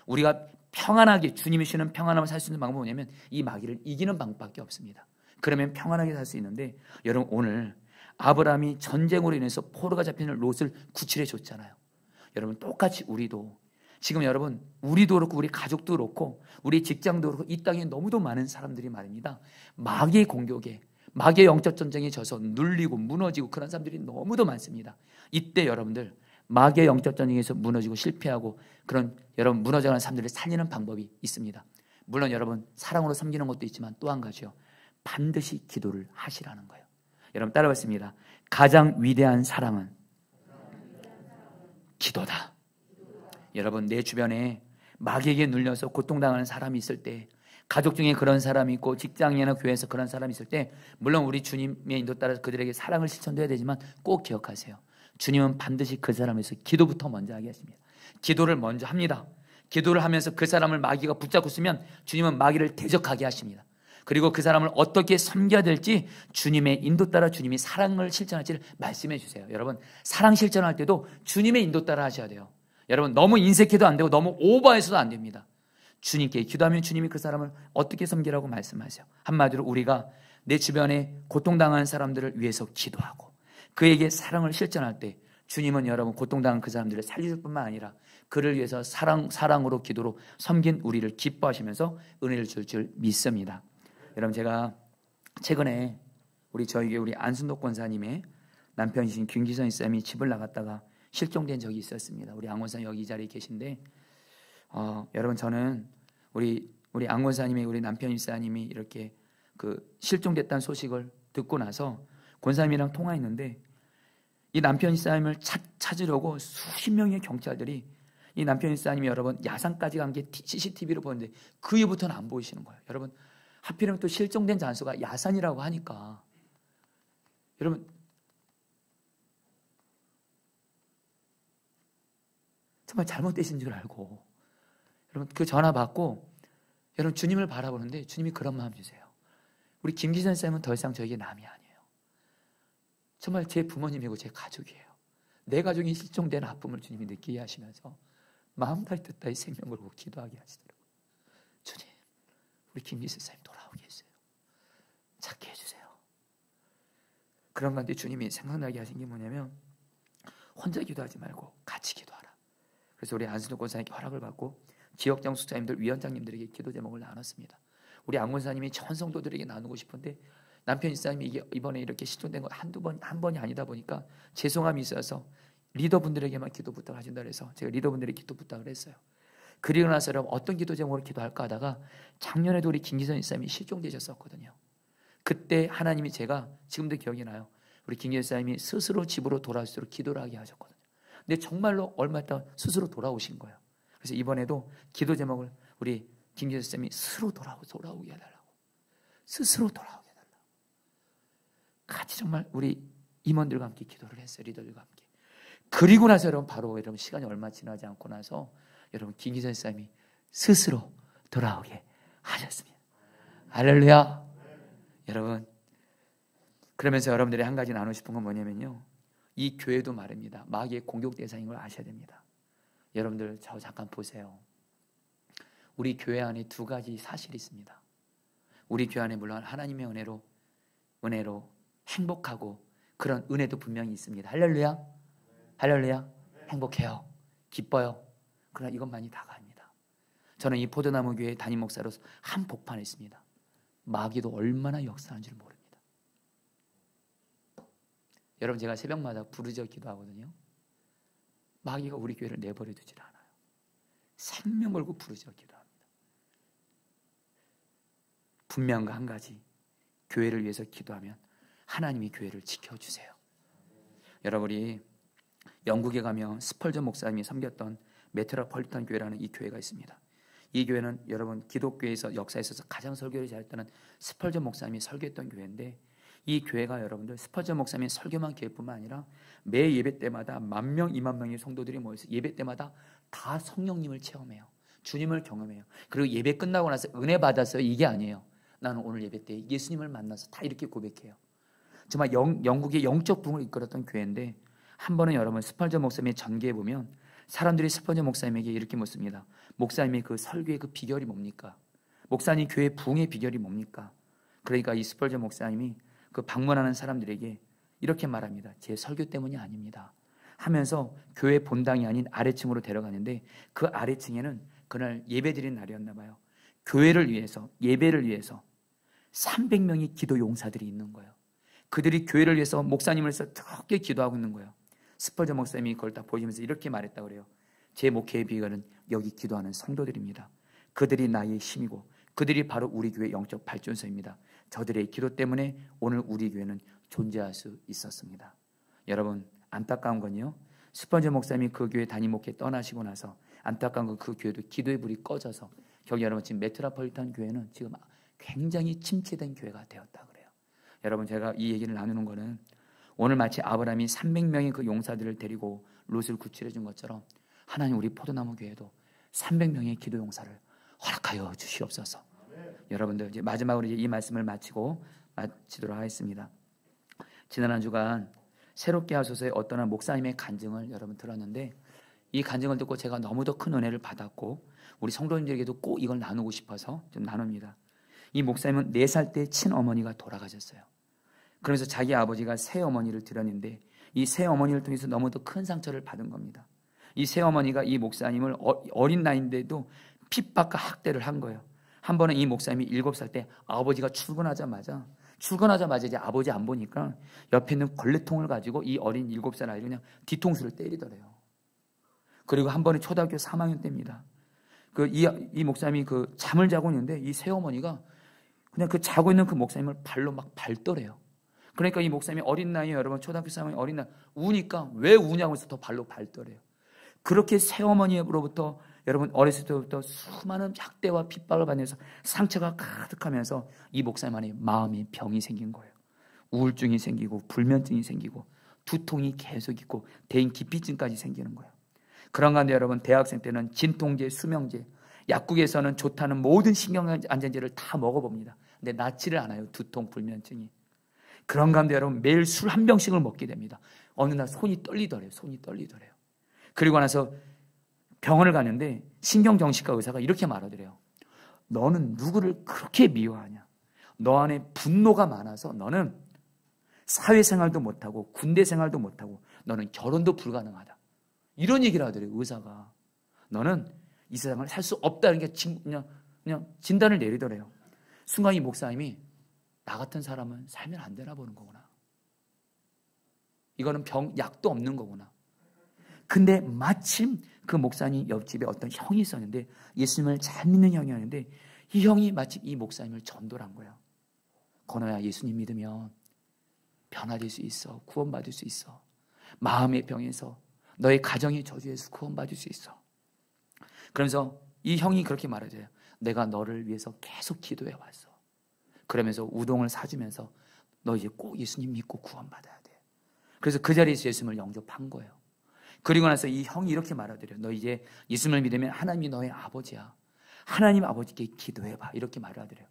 우리가 평안하게 주님이 주시는 평안함을 살 수 있는 방법은 뭐냐면 이 마귀를 이기는 방법밖에 없습니다. 그러면 평안하게 살 수 있는데, 여러분 오늘 아브라함이 전쟁으로 인해서 포로가 잡히는 롯을 구출해 줬잖아요. 여러분 똑같이 우리도 지금 여러분 우리도 그렇고 우리 가족도 그렇고 우리 직장도 그렇고 이 땅에 너무도 많은 사람들이 말입니다. 마귀의 공격에, 마귀의 영적 전쟁에 져서 눌리고 무너지고 그런 사람들이 너무도 많습니다. 이때 여러분들 마귀의 영적 전쟁에서 무너지고 실패하고 그런 여러분 무너져가는 사람들을 살리는 방법이 있습니다. 물론 여러분 사랑으로 섬기는 것도 있지만 또 한 가지요, 반드시 기도를 하시라는 거예요. 여러분 따라봤습니다. 가장 위대한 사랑은 기도다. 여러분 내 주변에 마귀에게 눌려서 고통당하는 사람이 있을 때, 가족 중에 그런 사람이 있고 직장이나 교회에서 그런 사람이 있을 때, 물론 우리 주님의 인도 따라서 그들에게 사랑을 실천해야 되지만 꼭 기억하세요. 주님은 반드시 그 사람에서 기도부터 먼저 하게 하십니다. 기도를 먼저 합니다. 기도를 하면서 그 사람을 마귀가 붙잡고 있으면 주님은 마귀를 대적하게 하십니다. 그리고 그 사람을 어떻게 섬겨야 될지 주님의 인도 따라 주님이 사랑을 실천할지를 말씀해 주세요. 여러분 사랑 실천할 때도 주님의 인도 따라 하셔야 돼요. 여러분 너무 인색해도 안 되고 너무 오버해서도 안 됩니다. 주님께 기도하면 주님이 그 사람을 어떻게 섬기라고 말씀하세요. 한마디로 우리가 내 주변에 고통당하는 사람들을 위해서 기도하고 그에게 사랑을 실천할 때 주님은 여러분 고통당한 그 사람들을 살리실 뿐만 아니라 그를 위해서 사랑으로 기도로 섬긴 우리를 기뻐하시면서 은혜를 줄 믿습니다. 여러분 제가 최근에 우리 안순덕 권사님의 남편이신 김기선 집사님이 집을 나갔다가 실종된 적이 있었습니다. 우리 안 권사님 여기 이 자리에 계신데 여러분 저는 우리 안 권사님의 우리 남편 집사님이 이렇게 그 실종됐다는 소식을 듣고 나서 권사님이랑 통화했는데 이 남편 집사님을 찾으려고 수십 명의 경찰들이 이 남편 집사님이 여러분 야산까지 간 게 CCTV로 보는데 그 이후부터는 안 보이시는 거예요. 여러분 하필이면 또 실종된 장소가 야산이라고 하니까 여러분 정말 잘못되신 줄 알고 여러분 그 전화 받고 여러분 주님을 바라보는데 주님이 그런 마음 주세요. 우리 김기선 쌤은 더 이상 저에게 남이 아니에요. 정말 제 부모님이고 제 가족이에요. 내 가족이 실종된 아픔을 주님이 느끼게 하시면서 마음 다히 뜻다히 생명 걸고 기도하게 하시더라고요. 주님 우리 김기선 쌤 돌아오게 해주세요. 찾게 해주세요. 그런 가운데 주님이 생각나게 하신 게 뭐냐면 혼자 기도하지 말고 같이 기도하라. 그래서 우리 안순덕 권사님께 허락을 받고 지역장 수장님들, 위원장님들에게 기도 제목을 나눴습니다. 우리 안 권사님이 전 성도들에게 나누고 싶은데 남편 집사님이 이번에 이렇게 실종된 거 한 번이 아니다 보니까 죄송함이 있어서 리더분들에게만 기도 부탁하신다 그래서 제가 리더분들에게 기도 부탁을 했어요. 그리고 나서 여러분 어떤 기도 제목으로 기도할까 하다가 작년에도 우리 김기선 집사님이 실종되셨었거든요. 그때 하나님이 제가 지금도 기억이 나요. 우리 김기선 집사님이 스스로 집으로 돌아오시도록 기도를 하게 하셨거든요. 근데 정말로 얼마 있다 스스로 돌아오신 거예요. 그래서 이번에도 기도 제목을 우리 김기선 집사님이 스스로 돌아오게 해달라고, 스스로 돌아오게 해달라고 같이 정말 우리 임원들과 함께 기도를 했어요. 리더들과 함께. 그리고 나서 여러분 바로 여러분 시간이 얼마 지나지 않고 나서 여러분 김기선 집사님이 스스로 돌아오게 하셨습니다. 할렐루야. 여러분 그러면서 여러분들이 한 가지 나누고 싶은 건 뭐냐면요, 이 교회도 말입니다. 마귀의 공격 대상인 걸 아셔야 됩니다. 여러분들 저 잠깐 보세요. 우리 교회 안에 두 가지 사실이 있습니다. 우리 교회 안에 물론 하나님의 은혜로 행복하고 그런 은혜도 분명히 있습니다. 할렐루야. 할렐루야. 행복해요. 기뻐요. 그러나 이것만이 다가 아닙니다. 저는 이 포도나무 교회 담임 목사로서 한복판했습니다. 마귀도 얼마나 역사하는 줄 모릅니다. 여러분 제가 새벽마다 부르짖어 기도하거든요. 마귀가 우리 교회를 내버려 두질 않아요. 생명 걸고 부르짖어 기도합니다. 분명한 한 가지, 교회를 위해서 기도하면 하나님이 교회를 지켜주세요. 여러분이 영국에 가면 스펄전 목사님이 섬겼던 메트로폴리탄 교회라는 이 교회가 있습니다. 이 교회는 여러분 기독교에서 역사에 있어서 가장 설교를 잘했다는 스펄전 목사님이 설교했던 교회인데, 이 교회가 여러분들 스펄전 목사님의 설교만 교회뿐만 아니라 매 예배 때마다 10,000명, 20,000명의 성도들이 모여서 예배 때마다 다 성령님을 체험해요. 주님을 경험해요. 그리고 예배 끝나고 나서 은혜 받아서 이게 아니에요. 나는 오늘 예배 때 예수님을 만나서 다 이렇게 고백해요. 정말 영국의 영적 부흥을 이끌었던 교회인데, 한 번은 여러분 스펄전 목사님의 전기에 보면 사람들이 스펄전 목사님에게 이렇게 묻습니다. 목사님의 그 설교의 그 비결이 뭡니까? 목사님 교회 부흥의 비결이 뭡니까? 그러니까 이 스펄전 목사님이 그 방문하는 사람들에게 이렇게 말합니다. 제 설교 때문이 아닙니다 하면서 교회 본당이 아닌 아래층으로 데려가는데, 그 아래층에는 그날 예배드린 날이었나 봐요. 교회를 위해서, 예배를 위해서 300명의 기도 용사들이 있는 거예요. 그들이 교회를 위해서 목사님을 위해서 그렇게 기도하고 있는 거예요. 스펄전 목사님이 그걸 딱 보시면서 이렇게 말했다고 그래요. 제 목회의 비결은 여기 기도하는 성도들입니다. 그들이 나의 힘이고 그들이 바로 우리 교회 영적 발전소입니다. 저들의 기도 때문에 오늘 우리 교회는 존재할 수 있었습니다. 여러분, 안타까운 건요, 스펄전 목사님이 그 교회 담임 목회 떠나시고 나서 안타까운 건 그 교회도 기도의 불이 꺼져서 결국 여러분 지금 메트로폴리탄 교회는 지금 굉장히 침체된 교회가 되었다 그래요. 여러분, 제가 이 얘기를 나누는 거는 오늘 마치 아브라함이 300명의 그 용사들을 데리고 롯을 구출해 준 것처럼 하나님 우리 포도나무 교회도 300명의 기도 용사를 허락하여 주시옵소서. 여러분들, 이제 마지막으로 이제 이 말씀을 마치도록 하겠습니다. 지난 한 주간 새롭게 하소서의 어떤 한 목사님의 간증을 여러분 들었는데, 이 간증을 듣고 제가 너무도 큰 은혜를 받았고 우리 성도님들에게도 꼭 이걸 나누고 싶어서 좀 나눕니다. 이 목사님은 4살 때 친어머니가 돌아가셨어요. 그러면서 자기 아버지가 새어머니를 들였는데 이 새어머니를 통해서 너무도 큰 상처를 받은 겁니다. 이 새어머니가 이 목사님을 어린 나이인데도 핍박과 학대를 한 거예요. 한 번은 이 목사님이 7살 때 아버지가 출근하자마자 이제 아버지 안 보니까 옆에 있는 걸레통을 가지고 이 어린 7살 아이를 그냥 뒤통수를 때리더래요. 그리고 한 번은 초등학교 3학년 때입니다. 이 목사님이 그 잠을 자고 있는데 이 새어머니가 그냥 그 자고 있는 그 목사님을 발로 막 밟더래요. 그러니까 이 목사님이 어린 나이에, 여러분 초등학교 3학년 어린 나이, 우니까 왜 우냐고 해서 더 발로 밟더래요. 그렇게 새어머니로부터 여러분 어렸을 때부터 수많은 학대와 핍박을 받으면서 상처가 가득하면서 이 목사님 안에 마음의 병이 생긴 거예요. 우울증이 생기고 불면증이 생기고 두통이 계속 있고 대인 기피증까지 생기는 거예요. 그런 가운데 여러분 대학생 때는 진통제, 수명제, 약국에서는 좋다는 모든 신경안정제를 다 먹어봅니다. 근데 낫지를 않아요. 두통, 불면증이. 그런 가운데 여러분 매일 술 한 병씩을 먹게 됩니다. 어느 날 손이 떨리더래요. 그리고 나서 병원을 가는데 신경정신과 의사가 이렇게 말하더래요. 너는 누구를 그렇게 미워하냐? 너 안에 분노가 많아서 너는 사회생활도 못하고 군대 생활도 못하고 너는 결혼도 불가능하다. 이런 얘기를 하더래요. 의사가. 너는 이 세상을 살 수 없다는 게 그냥 진단을 내리더래요. 순간 이 목사님이 나 같은 사람은 살면 안 되나 보는 거구나. 이거는 약도 없는 거구나. 근데 마침 그 목사님 옆집에 어떤 형이 있었는데 예수님을 잘 믿는 형이었는데 이 형이 마침 이 목사님을 전도를 한 거예요. 건호야, 예수님 믿으면 변화될 수 있어. 구원받을 수 있어. 마음의 병에서, 너의 가정의 저주에서 구원받을 수 있어. 그러면서 이 형이 그렇게 말해줘요. 내가 너를 위해서 계속 기도해 왔어. 그러면서 우동을 사주면서 너 이제 꼭 예수님 믿고 구원받아야 돼. 그래서 그 자리에서 예수님을 영접한 거예요. 그리고 나서 이 형이 이렇게 말하더래요. 너 이제 예수님을 믿으면 하나님이 너의 아버지야. 하나님 아버지께 기도해봐. 이렇게 말을 하더래요.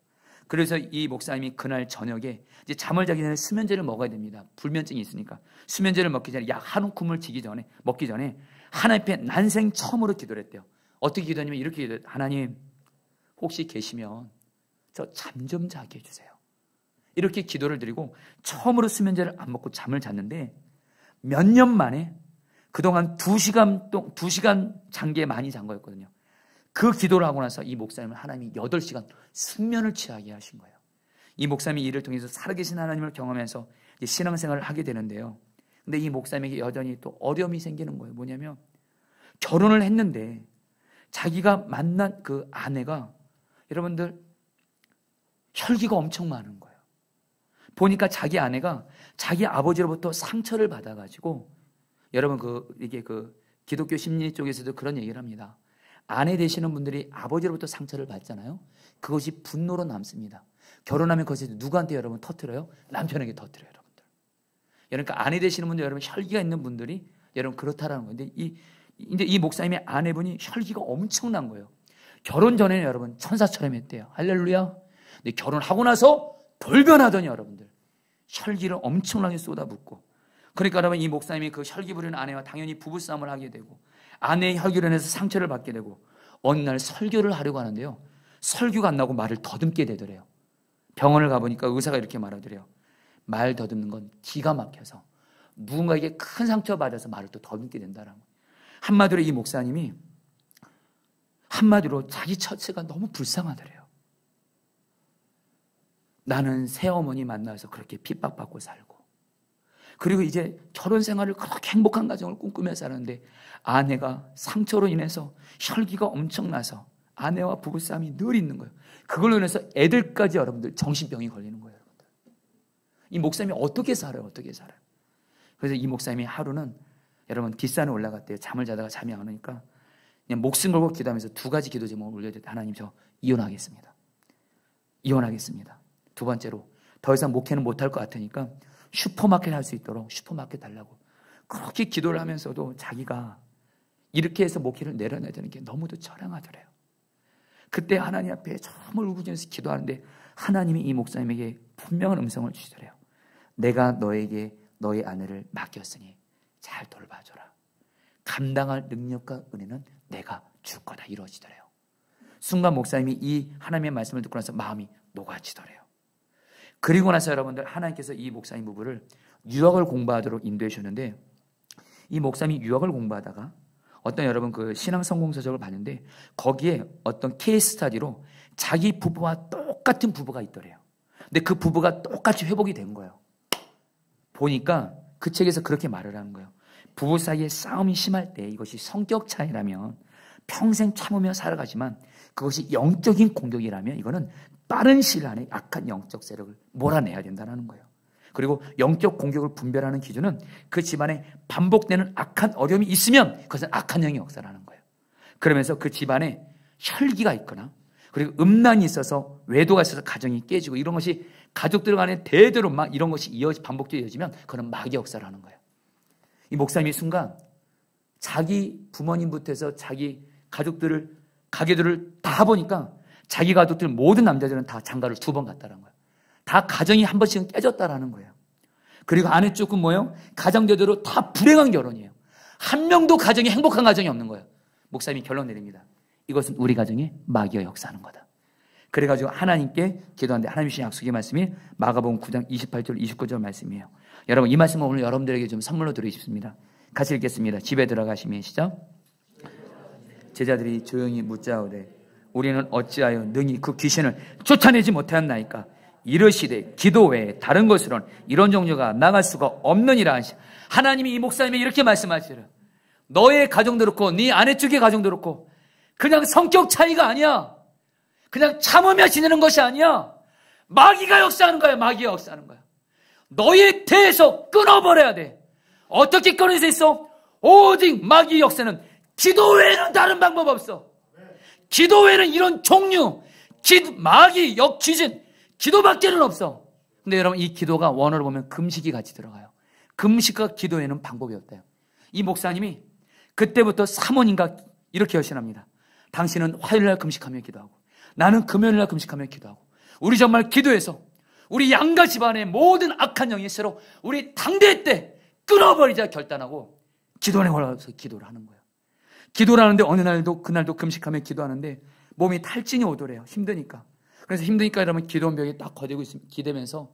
그래서 이 목사님이 그날 저녁에 이제 잠을 자기 전에 수면제를 먹어야 됩니다. 불면증이 있으니까. 수면제를 먹기 전에 약 한 움큼을 먹기 전에 하나님 앞에 난생 처음으로 기도를 했대요. 어떻게 기도하냐면 이렇게 기도해요. 하나님, 혹시 계시면 저 잠 좀 자게 해주세요. 이렇게 기도를 드리고 처음으로 수면제를 안 먹고 잠을 잤는데 몇 년 만에 그동안 2시간 잔 게 많이 잔 거였거든요. 그 기도를 하고 나서 이 목사님은 하나님이 8시간 숙면을 취하게 하신 거예요. 이 목사님이 이를 통해서 살아계신 하나님을 경험해서 이제 신앙생활을 하게 되는데요. 근데 이 목사님에게 여전히 또 어려움이 생기는 거예요. 뭐냐면 결혼을 했는데 자기가 만난 그 아내가 여러분들 혈기가 엄청 많은 거예요. 보니까 자기 아내가 자기 아버지로부터 상처를 받아가지고 여러분 이게 기독교 심리 쪽에서도 그런 얘기를 합니다. 아내 되시는 분들이 아버지로부터 상처를 받잖아요. 그것이 분노로 남습니다. 결혼하면 그것이 누구한테 여러분 터뜨려요? 남편에게 터뜨려요, 여러분들. 그러니까 아내 되시는 분들 여러분 혈기가 있는 분들이 여러분 그렇다라는 거예요. 근데 이 목사님의 아내분이 혈기가 엄청난 거예요. 결혼 전에는 여러분 천사처럼 했대요. 할렐루야. 근데 결혼하고 나서 돌변하더니 여러분들 혈기를 엄청나게 쏟아붓고, 그러니까 여러분 이 목사님이 그 혈기 부리는 아내와 당연히 부부싸움을 하게 되고 아내의 혈기로 인해서 상처를 받게 되고 어느 날 설교를 하려고 하는데요. 설교가 안 나고 말을 더듬게 되더래요. 병원을 가보니까 의사가 이렇게 말하더래요. 말 더듬는 건 기가 막혀서 누군가에게 큰 상처받아서 말을 또 더듬게 된다라고. 한마디로 이 목사님이 한마디로 자기 처체가 너무 불쌍하더래요. 나는 새어머니 만나서 그렇게 핍박받고 살고, 그리고 이제 결혼 생활을 그렇게 행복한 가정을 꿈꾸며 사는데 아내가 상처로 인해서 혈기가 엄청나서 아내와 부부싸움이 늘 있는 거예요. 그걸로 인해서 애들까지 여러분들 정신병이 걸리는 거예요. 여러분들. 이 목사님이 어떻게 살아요? 어떻게 살아요? 그래서 이 목사님이 하루는 여러분 뒷산에 올라갔대요. 잠을 자다가 잠이 안 오니까 그냥 목숨 걸고 기도하면서 두 가지 기도 제목을 올려드렸대요. 하나님, 저 이혼하겠습니다. 이혼하겠습니다. 두 번째로 더 이상 목회는 못할 것 같으니까 슈퍼마켓 할 수 있도록 슈퍼마켓 달라고. 그렇게 기도를 하면서도 자기가 이렇게 해서 목회를 내려놔야 되는 게 너무도 처량하더래요. 그때 하나님 앞에 정말 울부짖으면서 기도하는데 하나님이 이 목사님에게 분명한 음성을 주시더래요. 내가 너에게 너의 아내를 맡겼으니 잘 돌봐줘라. 감당할 능력과 은혜는 내가 줄 거다. 이루어지더래요. 순간 목사님이 이 하나님의 말씀을 듣고 나서 마음이 녹아지더래요. 그리고 나서 여러분들 하나님께서 이 목사님 부부를 유학을 공부하도록 인도해 주셨는데, 이 목사님이 유학을 공부하다가 어떤 여러분 그 신앙 성공 서적을 봤는데 거기에 어떤 케이스 스터디로 자기 부부와 똑같은 부부가 있더래요. 근데 그 부부가 똑같이 회복이 된 거예요. 보니까 그 책에서 그렇게 말을 하는 거예요. 부부 사이에 싸움이 심할 때 이것이 성격 차이라면 평생 참으며 살아가지만, 그것이 영적인 공격이라면 이거는 빠른 시일 안에 악한 영적 세력을 몰아내야 된다는 거예요. 그리고 영적 공격을 분별하는 기준은 그 집안에 반복되는 악한 어려움이 있으면 그것은 악한 영의 역사라는 거예요. 그러면서 그 집안에 혈기가 있거나 그리고 음란이 있어서 외도가 있어서 가정이 깨지고 이런 것이 가족들 간에 대대로 막 이런 것이 반복되어 이어지면 그건 마귀의 역사라는 거예요. 이 목사님이 순간 자기 부모님부터 해서 자기 가게들을 다 보니까 자기 가족들 모든 남자들은 다 장가를 2번 갔다는 거예요. 다 가정이 한 번씩은 깨졌다라는 거예요. 그리고 안에 조금 뭐예요? 가정대대로 다 불행한 결혼이에요. 한 명도 가정이 행복한 가정이 없는 거예요. 목사님이 결론 내립니다. 이것은 우리 가정에 마귀가 역사하는 거다. 그래가지고 하나님께 기도하는데 하나님 주신 약속의 말씀이 마가복음 9장 28절 29절 말씀이에요. 여러분 이 말씀을 오늘 여러분들에게 좀 선물로 드리고 싶습니다. 같이 읽겠습니다. 집에 들어가시면 시작. 제자들이 조용히 묻자오되 우리는 어찌하여 능히 그 귀신을 쫓아내지 못하였나이까. 이르시되 기도 외에 다른 것으로는 이런 종류가 나갈 수가 없느니라 하시. 하나님이 이 목사님이 이렇게 말씀하시더라. 너의 가정도 그렇고 네 아내 쪽의 가정도 그렇고 그냥 성격 차이가 아니야. 그냥 참으며 지내는 것이 아니야. 마귀가 역사하는 거야. 마귀가 역사하는 거야. 너의 대에서 끊어버려야 돼. 어떻게 끊을 수 있어? 오직 마귀의 역사는 기도 외에는 다른 방법 없어. 기도 외에는 이런 종류, 마귀, 역귀신, 기도밖에는 없어. 근데 여러분 이 기도가 원어로 보면 금식이 같이 들어가요. 금식과 기도에는 방법이 없대요. 이 목사님이 그때부터 사모님과 이렇게 결심합니다. 당신은 화요일날 금식하며 기도하고 나는 금요일날 금식하며 기도하고 우리 정말 기도해서 우리 양가 집안의 모든 악한 영이 새로 우리 당대 때 끊어버리자 결단하고 기도원에 올라가서 기도를 하는 거예요. 기도를 하는데 어느 날도 그날도 금식하며 기도하는데 몸이 탈진이 오더래요. 힘드니까. 그래서 힘드니까 여러분 기도원벽에 딱 거대고 있으면 기대면서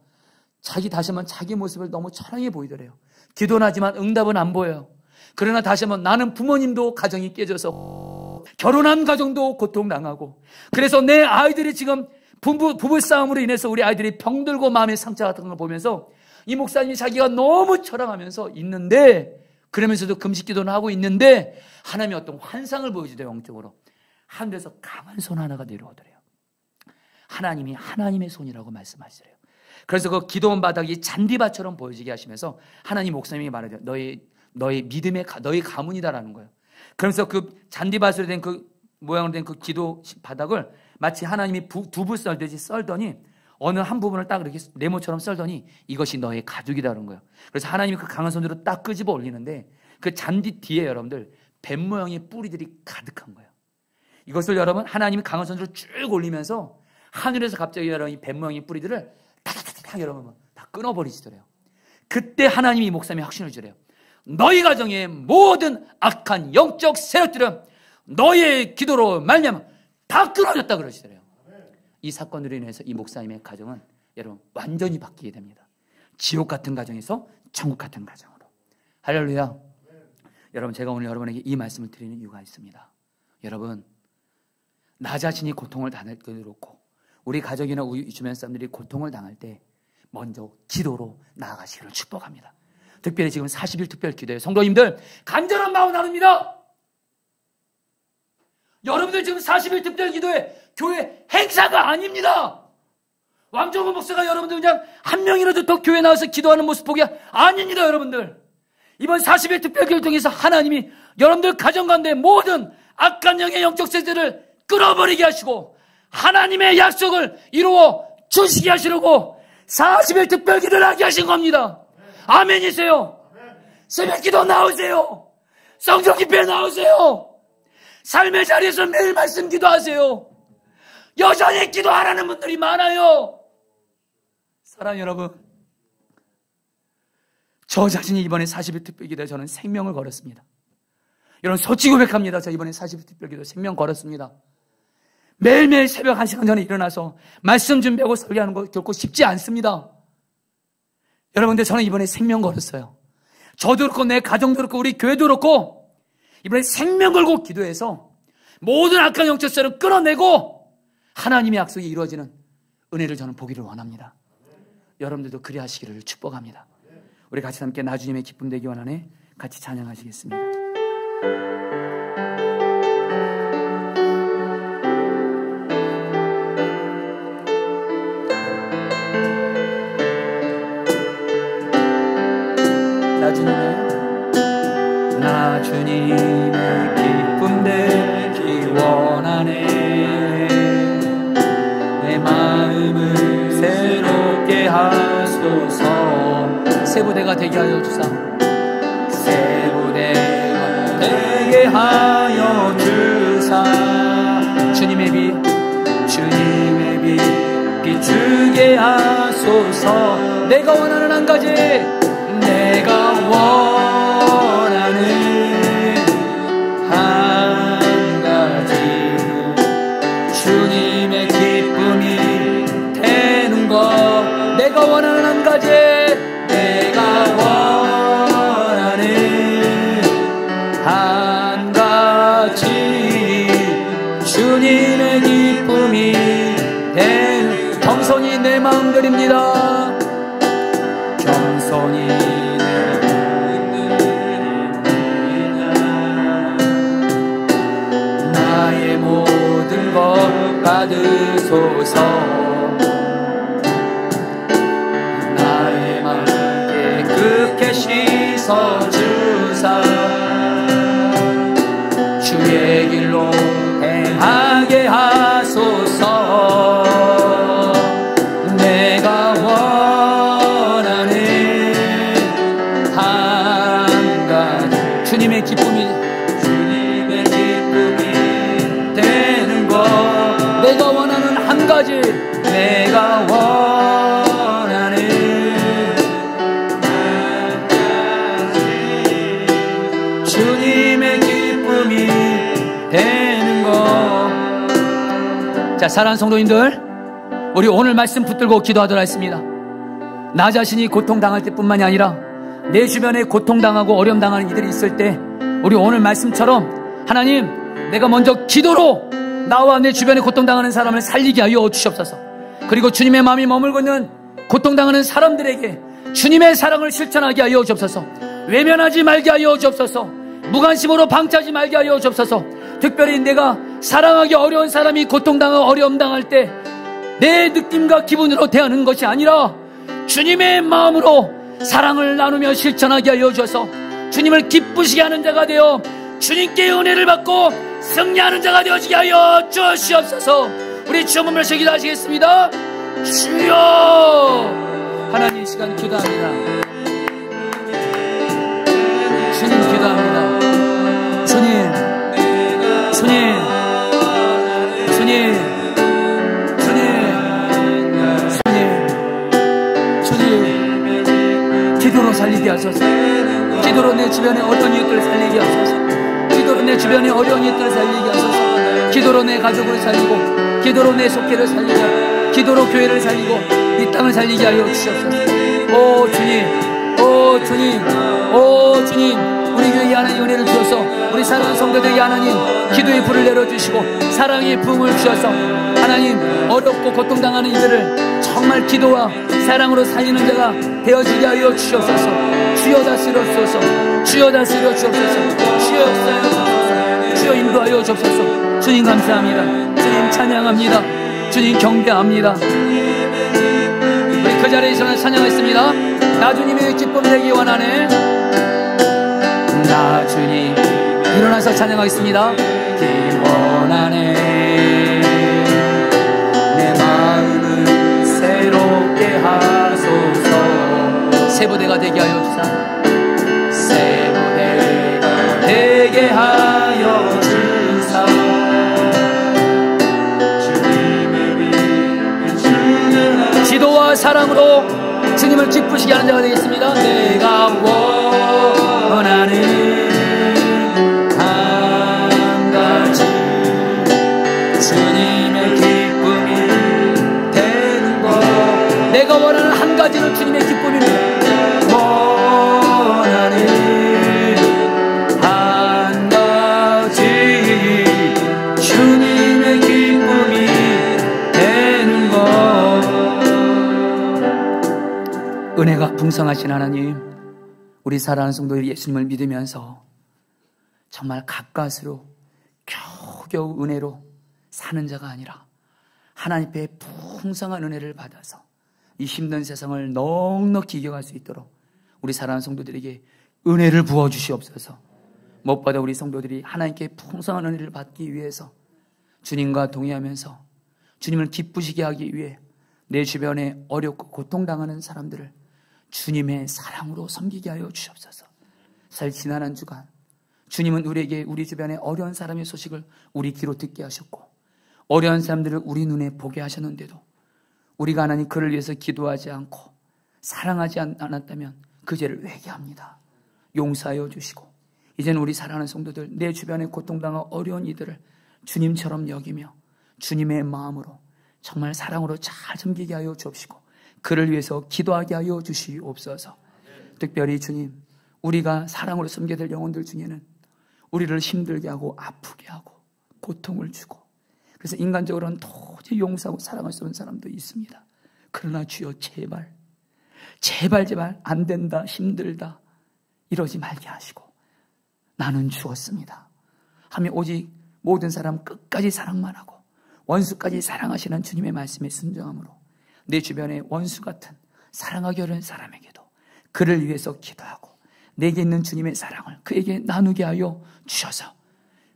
다시 한번 자기 모습을 너무 처량해 보이더래요. 기도는 하지만 응답은 안 보여요. 그러나 다시 한번 나는 부모님도 가정이 깨져서 결혼한 가정도 고통당하고 그래서 내 아이들이 지금 부부 싸움으로 인해서 우리 아이들이 병들고 마음의 상처 같은 걸 보면서 이 목사님이 자기가 너무 처량하면서 있는데 그러면서도 금식 기도는 하고 있는데 하나님이 어떤 환상을 보여주대요. 영적으로 하늘에서 강한 손 하나가 내려오더래요. 하나님이 하나님의 손이라고 말씀하시더래요. 그래서 그 기도원 바닥이 잔디밭처럼 보여지게 하시면서 하나님 목사님이 말하죠. 너의 믿음의 너의 가문이다라는 거예요. 그래서 그 잔디밭으로 된 그 모양으로 된 그 기도 바닥을 마치 하나님이 두부 썰듯이 썰더니 어느 한 부분을 딱 이렇게 네모처럼 썰더니 이것이 너의 가죽이다라는 거예요. 그래서 하나님이 그 강한 손으로 딱 끄집어 올리는데 그 잔디 뒤에 여러분들 뱀 모양의 뿌리들이 가득한 거예요. 이것을 여러분 하나님이 강한 손으로 쭉 올리면서 하늘에서 갑자기 여러분 이 뱀 모양의 뿌리들을 탁탁탁탁 여러분 다 끊어버리시더래요. 그때 하나님이 목사님이 확신을 주래요. 너희 가정의 모든 악한 영적 세력들은 너의 기도로 말미암아 다 끊어졌다 그러시더래요. 이 사건으로 인해서 이 목사님의 가정은 여러분 완전히 바뀌게 됩니다. 지옥 같은 가정에서 천국 같은 가정으로. 할렐루야. 여러분, 제가 오늘 여러분에게 이 말씀을 드리는 이유가 있습니다. 여러분, 나 자신이 고통을 당할 때도 그렇고 우리 가족이나 우리 주변 사람들이 고통을 당할 때 먼저 기도로 나아가시기를 축복합니다. 특별히 지금 40일 특별 기도에 성도님들 간절한 마음 나눕니다. 여러분들 지금 40일 특별 기도에 교회 행사가 아닙니다. 왕정호 목사가 여러분들 그냥 한 명이라도 더 교회 나와서 기도하는 모습 보기 아닙니다. 여러분들 이번 40일 특별 기도를 통해서 하나님이 여러분들 가정 가운데 모든 악한 영의 영적 세대를 끌어버리게 하시고 하나님의 약속을 이루어 주시게 하시려고 40일 특별 기도를 하게 하신 겁니다. 아멘이세요. 새벽 기도 나오세요. 성경 집회에 나오세요. 삶의 자리에서 매일 말씀 기도하세요. 여전히 기도하라는 분들이 많아요. 사랑하는 여러분, 저 자신이 이번에 40일 특별 기도에 저는 생명을 걸었습니다. 여러분, 솔직히 고백합니다. 저 이번에 40일 특별 기도 생명 걸었습니다. 매일매일 새벽 1시간 전에 일어나서 말씀 준비하고 설교하는 거 결코 쉽지 않습니다. 여러분들, 저는 이번에 생명 걸었어요. 저도 그렇고 내 가정도 그렇고 우리 교회도 그렇고 이번에 생명 걸고 기도해서 모든 악한 영적 세력을 끌어내고 하나님의 약속이 이루어지는 은혜를 저는 보기를 원합니다. 여러분들도 그리 하시기를 축복합니다. 우리 같이 함께 나 주님의 기쁨 되기 원하네 같이 찬양하시겠습니다. 나 주님의 기쁨 되기 원하네. 내 마음을 새롭게 하소서. 새 부대가 되게 하여 주사. 새 부대가 되게 하여 주사. 주님의 빛 비추게 하소서. 내가 원하는 한 가지, 내가 원하는 한 가지, 주님의 기쁨이 되는 것. 내가 원하는 한 가지, 내가 원하는 한 가지, 주님의 기쁨이 되는. 겸손히 내 마음 드립니다. 겸손히 나의 모든 것 받으소서. 나의 마음 깨끗게 씻어주사. 주의 길로 행하게 하소서. 내가 원하는 한 가지, 주님의 기쁨이 되는 것. 내가 원하는 한 가지, 내가 원하는 한 가지, 주님의 기쁨이 되는 것. 자, 사랑하는 성도님들, 우리 오늘 말씀 붙들고 기도하도록 하겠습니다. 나 자신이 고통당할 때뿐만이 아니라 내 주변에 고통당하고 어려움당하는 이들이 있을 때 우리 오늘 말씀처럼 하나님, 내가 먼저 기도로 나와 내 주변에 고통당하는 사람을 살리게 하여 주시옵소서. 그리고 주님의 마음이 머물고 있는 고통당하는 사람들에게 주님의 사랑을 실천하게 하여 주옵소서. 외면하지 말게 하여 주옵소서. 무관심으로 방치하지 말게 하여 주옵소서. 특별히 내가 사랑하기 어려운 사람이 고통당하고 어려움당할 때 내 느낌과 기분으로 대하는 것이 아니라 주님의 마음으로 사랑을 나누며 실천하게 하여 주셔서 주님을 기쁘시게 하는 자가 되어 주님께 은혜를 받고 승리하는 자가 되어지게 하여 주시옵소서. 우리 주여 몸을 기도하시겠습니다. 주여. 하나님, 시간 기도합니다. 주님 기도합니다. 주님, 주님, 주님, 기도로 살리게 하소서. 기도로 내 주변의 어려운 이웃들을 살리게 하소서. 기도로 내 주변의 어려운 이웃들을 살리게 하소서. 기도로 내 가족을 살리고, 기도로 내 속회를 살리고, 기도로 교회를 살리고, 이 땅을 살리게 하여 주시옵소서. 오 주님, 오 주님, 오 주님, 우리 교회에 하나님 은혜를 주셔서 우리 사랑하는 성도들에게 하나님 기도의 불을 내려주시고 사랑의 부흥을 주셔서 하나님 어렵고 고통당하는 이들을 정말 기도와 사랑으로 살리는 자가 되어지게 하여 주시옵소서. 주여 다스려 주옵소서. 주여 다스려 주옵소서. 주여 역사하여 주옵소서. 주여 인도하여 주옵소서. 주님 감사합니다. 주님 찬양합니다. 주님 경배합니다. 우리 그 자리에서 찬양했습니다. 나 주님의 기쁨이 되기 원하네. 나 주님 일어나서 찬양하겠습니다. 기 원하네. 내 마음을 새롭게 하소서. 새 부대가 되게 하여 주사. 새 부대가 되게 하여 주사. 기도와 사랑으로 주님을 기쁘시게 하는 자가 되겠습니다. 내가 원하는 한 가지 주님의 기쁨이 되는 것. 내가 원하는 한 가지는 주님의 기쁨입니다. 원하는 한 가지 주님의 기쁨이 되는 것. 은혜가 풍성하신 하나님, 우리 사랑하는 성도들이 예수님을 믿으면서 정말 가까스로 겨우겨우 은혜로 사는 자가 아니라 하나님의 풍성한 은혜를 받아서 이 힘든 세상을 넉넉히 이겨갈 수 있도록 우리 사랑하는 성도들에게 은혜를 부어주시옵소서. 무엇보다 우리 성도들이 하나님께 풍성한 은혜를 받기 위해서 주님과 동의하면서 주님을 기쁘시게 하기 위해 내 주변에 어렵고 고통당하는 사람들을 주님의 사랑으로 섬기게 하여 주시옵소서. 살 지난 한 주간 주님은 우리에게 우리 주변에 어려운 사람의 소식을 우리 귀로 듣게 하셨고 어려운 사람들을 우리 눈에 보게 하셨는데도 우리가 하나님 그를 위해서 기도하지 않고 사랑하지 않았다면 그 죄를 회개합니다. 용서하여 주시고 이제는 우리 사랑하는 성도들 내 주변에 고통당한 어려운 이들을 주님처럼 여기며 주님의 마음으로 정말 사랑으로 잘 섬기게 하여 주옵시고 그를 위해서 기도하게 하여 주시옵소서. 특별히 주님, 우리가 사랑으로 섬겨야 될 영혼들 중에는 우리를 힘들게 하고 아프게 하고 고통을 주고 그래서 인간적으로는 도저히 용서하고 사랑할 수 없는 사람도 있습니다. 그러나 주여 제발 안 된다, 힘들다 이러지 말게 하시고 나는 죽었습니다 하며 오직 모든 사람 끝까지 사랑만 하고 원수까지 사랑하시는 주님의 말씀에 순종함으로 내 주변에 원수 같은 사랑하기 어려운 사람에게도 그를 위해서 기도하고 내게 있는 주님의 사랑을 그에게 나누게 하여 주셔서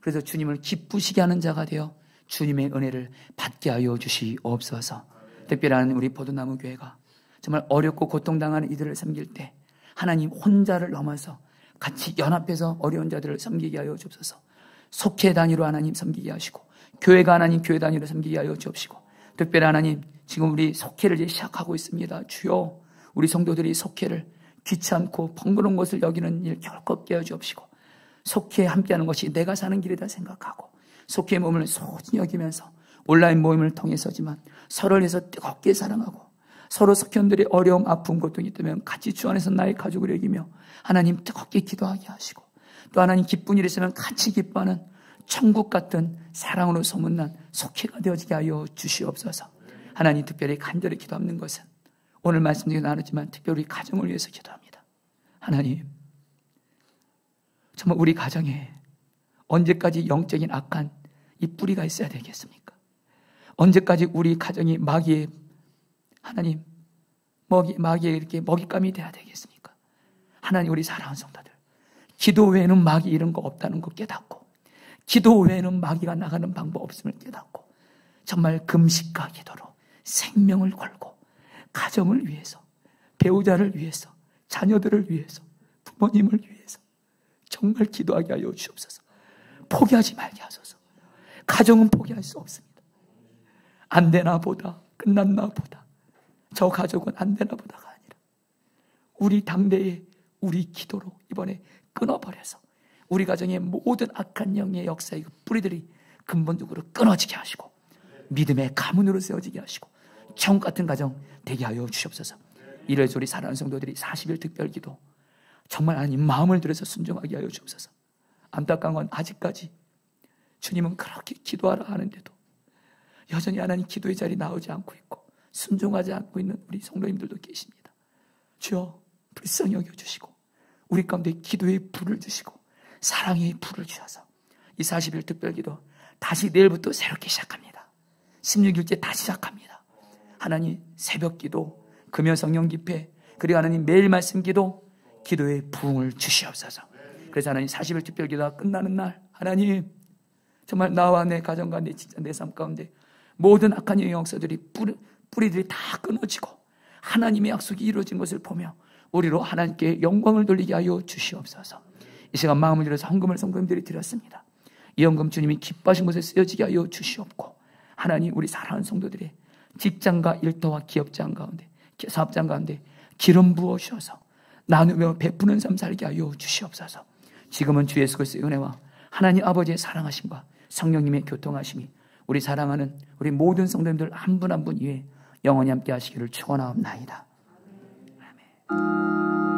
그래서 주님을 기쁘시게 하는 자가 되어 주님의 은혜를 받게 하여 주시옵소서. 특별한 우리 포도나무 교회가 정말 어렵고 고통당하는 이들을 섬길 때 하나님 혼자를 넘어서 같이 연합해서 어려운 자들을 섬기게 하여 주옵소서. 속회 단위로 하나님 섬기게 하시고 교회가 하나님 교회 단위로 섬기게 하여 주옵시고 특별히 하나님 지금 우리 속회를 이제 시작하고 있습니다. 주여 우리 성도들이 속회를 귀찮고 번거로운 것을 여기는 일 결코 없게 하여 주옵시고 속회에 함께하는 것이 내가 사는 길이다 생각하고 속회의 몸을 소중히 여기면서 온라인 모임을 통해서지만 서로를 위해서 뜨겁게 사랑하고 서로 속현들의 어려움, 아픔, 고통이 있다면 같이 주 안에서 나의 가족을 여기며 하나님 뜨겁게 기도하게 하시고 또 하나님 기쁜 일이 있으면 같이 기뻐하는 천국 같은 사랑으로 소문난 속회가 되어지게 하여 주시옵소서. 하나님 특별히 간절히 기도하는 것은 오늘 말씀 중에 나눴지만 특별히 가정을 위해서 기도합니다. 하나님 정말 우리 가정에 언제까지 영적인 악한 이 뿌리가 있어야 되겠습니까? 언제까지 우리 가정이 마귀의 하나님 마귀의 이렇게 먹잇감이 돼야 되겠습니까? 하나님 우리 사랑하는 성도들 기도 외에는 마귀 이런 거 없다는 거 깨닫고 기도 외에는 마귀가 나가는 방법 없음을 깨닫고 정말 금식과 기도로 생명을 걸고 가정을 위해서 배우자를 위해서 자녀들을 위해서 부모님을 위해서 정말 기도하게 하여 주옵소서. 포기하지 말게 하소서. 가정은 포기할 수 없습니다. 안 되나 보다 끝났나 보다 저 가족은 안 되나 보다가 아니라 우리 당대의 우리 기도로 이번에 끊어버려서 우리 가정의 모든 악한 영의 역사의 그 뿌리들이 근본적으로 끊어지게 하시고 믿음의 가문으로 세워지게 하시고 천국 같은 가정 되게 하여 주시옵소서. 이래서 우리 사랑하는 성도들이 40일 특별기도 정말 하나님 마음을 들여서 순종하게 하여 주옵소서. 안타까운 건 아직까지 주님은 그렇게 기도하라 하는데도 여전히 하나님 기도의 자리 나오지 않고 있고 순종하지 않고 있는 우리 성도님들도 계십니다. 주여 불쌍히 여겨주시고 우리 가운데 기도의 불을 주시고 사랑의 불을 주셔서 이 40일 특별기도 다시 내일부터 새롭게 시작합니다. 16일째 다시 시작합니다. 하나님 새벽기도, 금요성령 집회, 그리고 하나님 매일 말씀기도, 기도의 부흥을 주시옵소서. 그래서 하나님 40일 특별기도가 끝나는 날 하나님 정말 나와 내 가정과 내 삶 가운데 모든 악한 영역서들이 뿌리들이 다 끊어지고 하나님의 약속이 이루어진 것을 보며 우리로 하나님께 영광을 돌리게 하여 주시옵소서. 이 시간 마음을 들여서 헌금을 성도님들이 드렸습니다. 이 헌금 주님이 기뻐하신 곳에 쓰여지게 하여 주시옵고 하나님 우리 사랑하는 성도들의 직장과 일터와 기업장 가운데 사업장 가운데 기름 부어주셔서 나누며 베푸는 삶 살게 하여 주시옵소서. 지금은 주 예수 그리스도의 은혜와 하나님 아버지의 사랑하심과 성령님의 교통하심이 우리 사랑하는 우리 모든 성도님들 한 분 한 분 위에 영원히 함께 하시기를 축원하옵나이다. 아멘.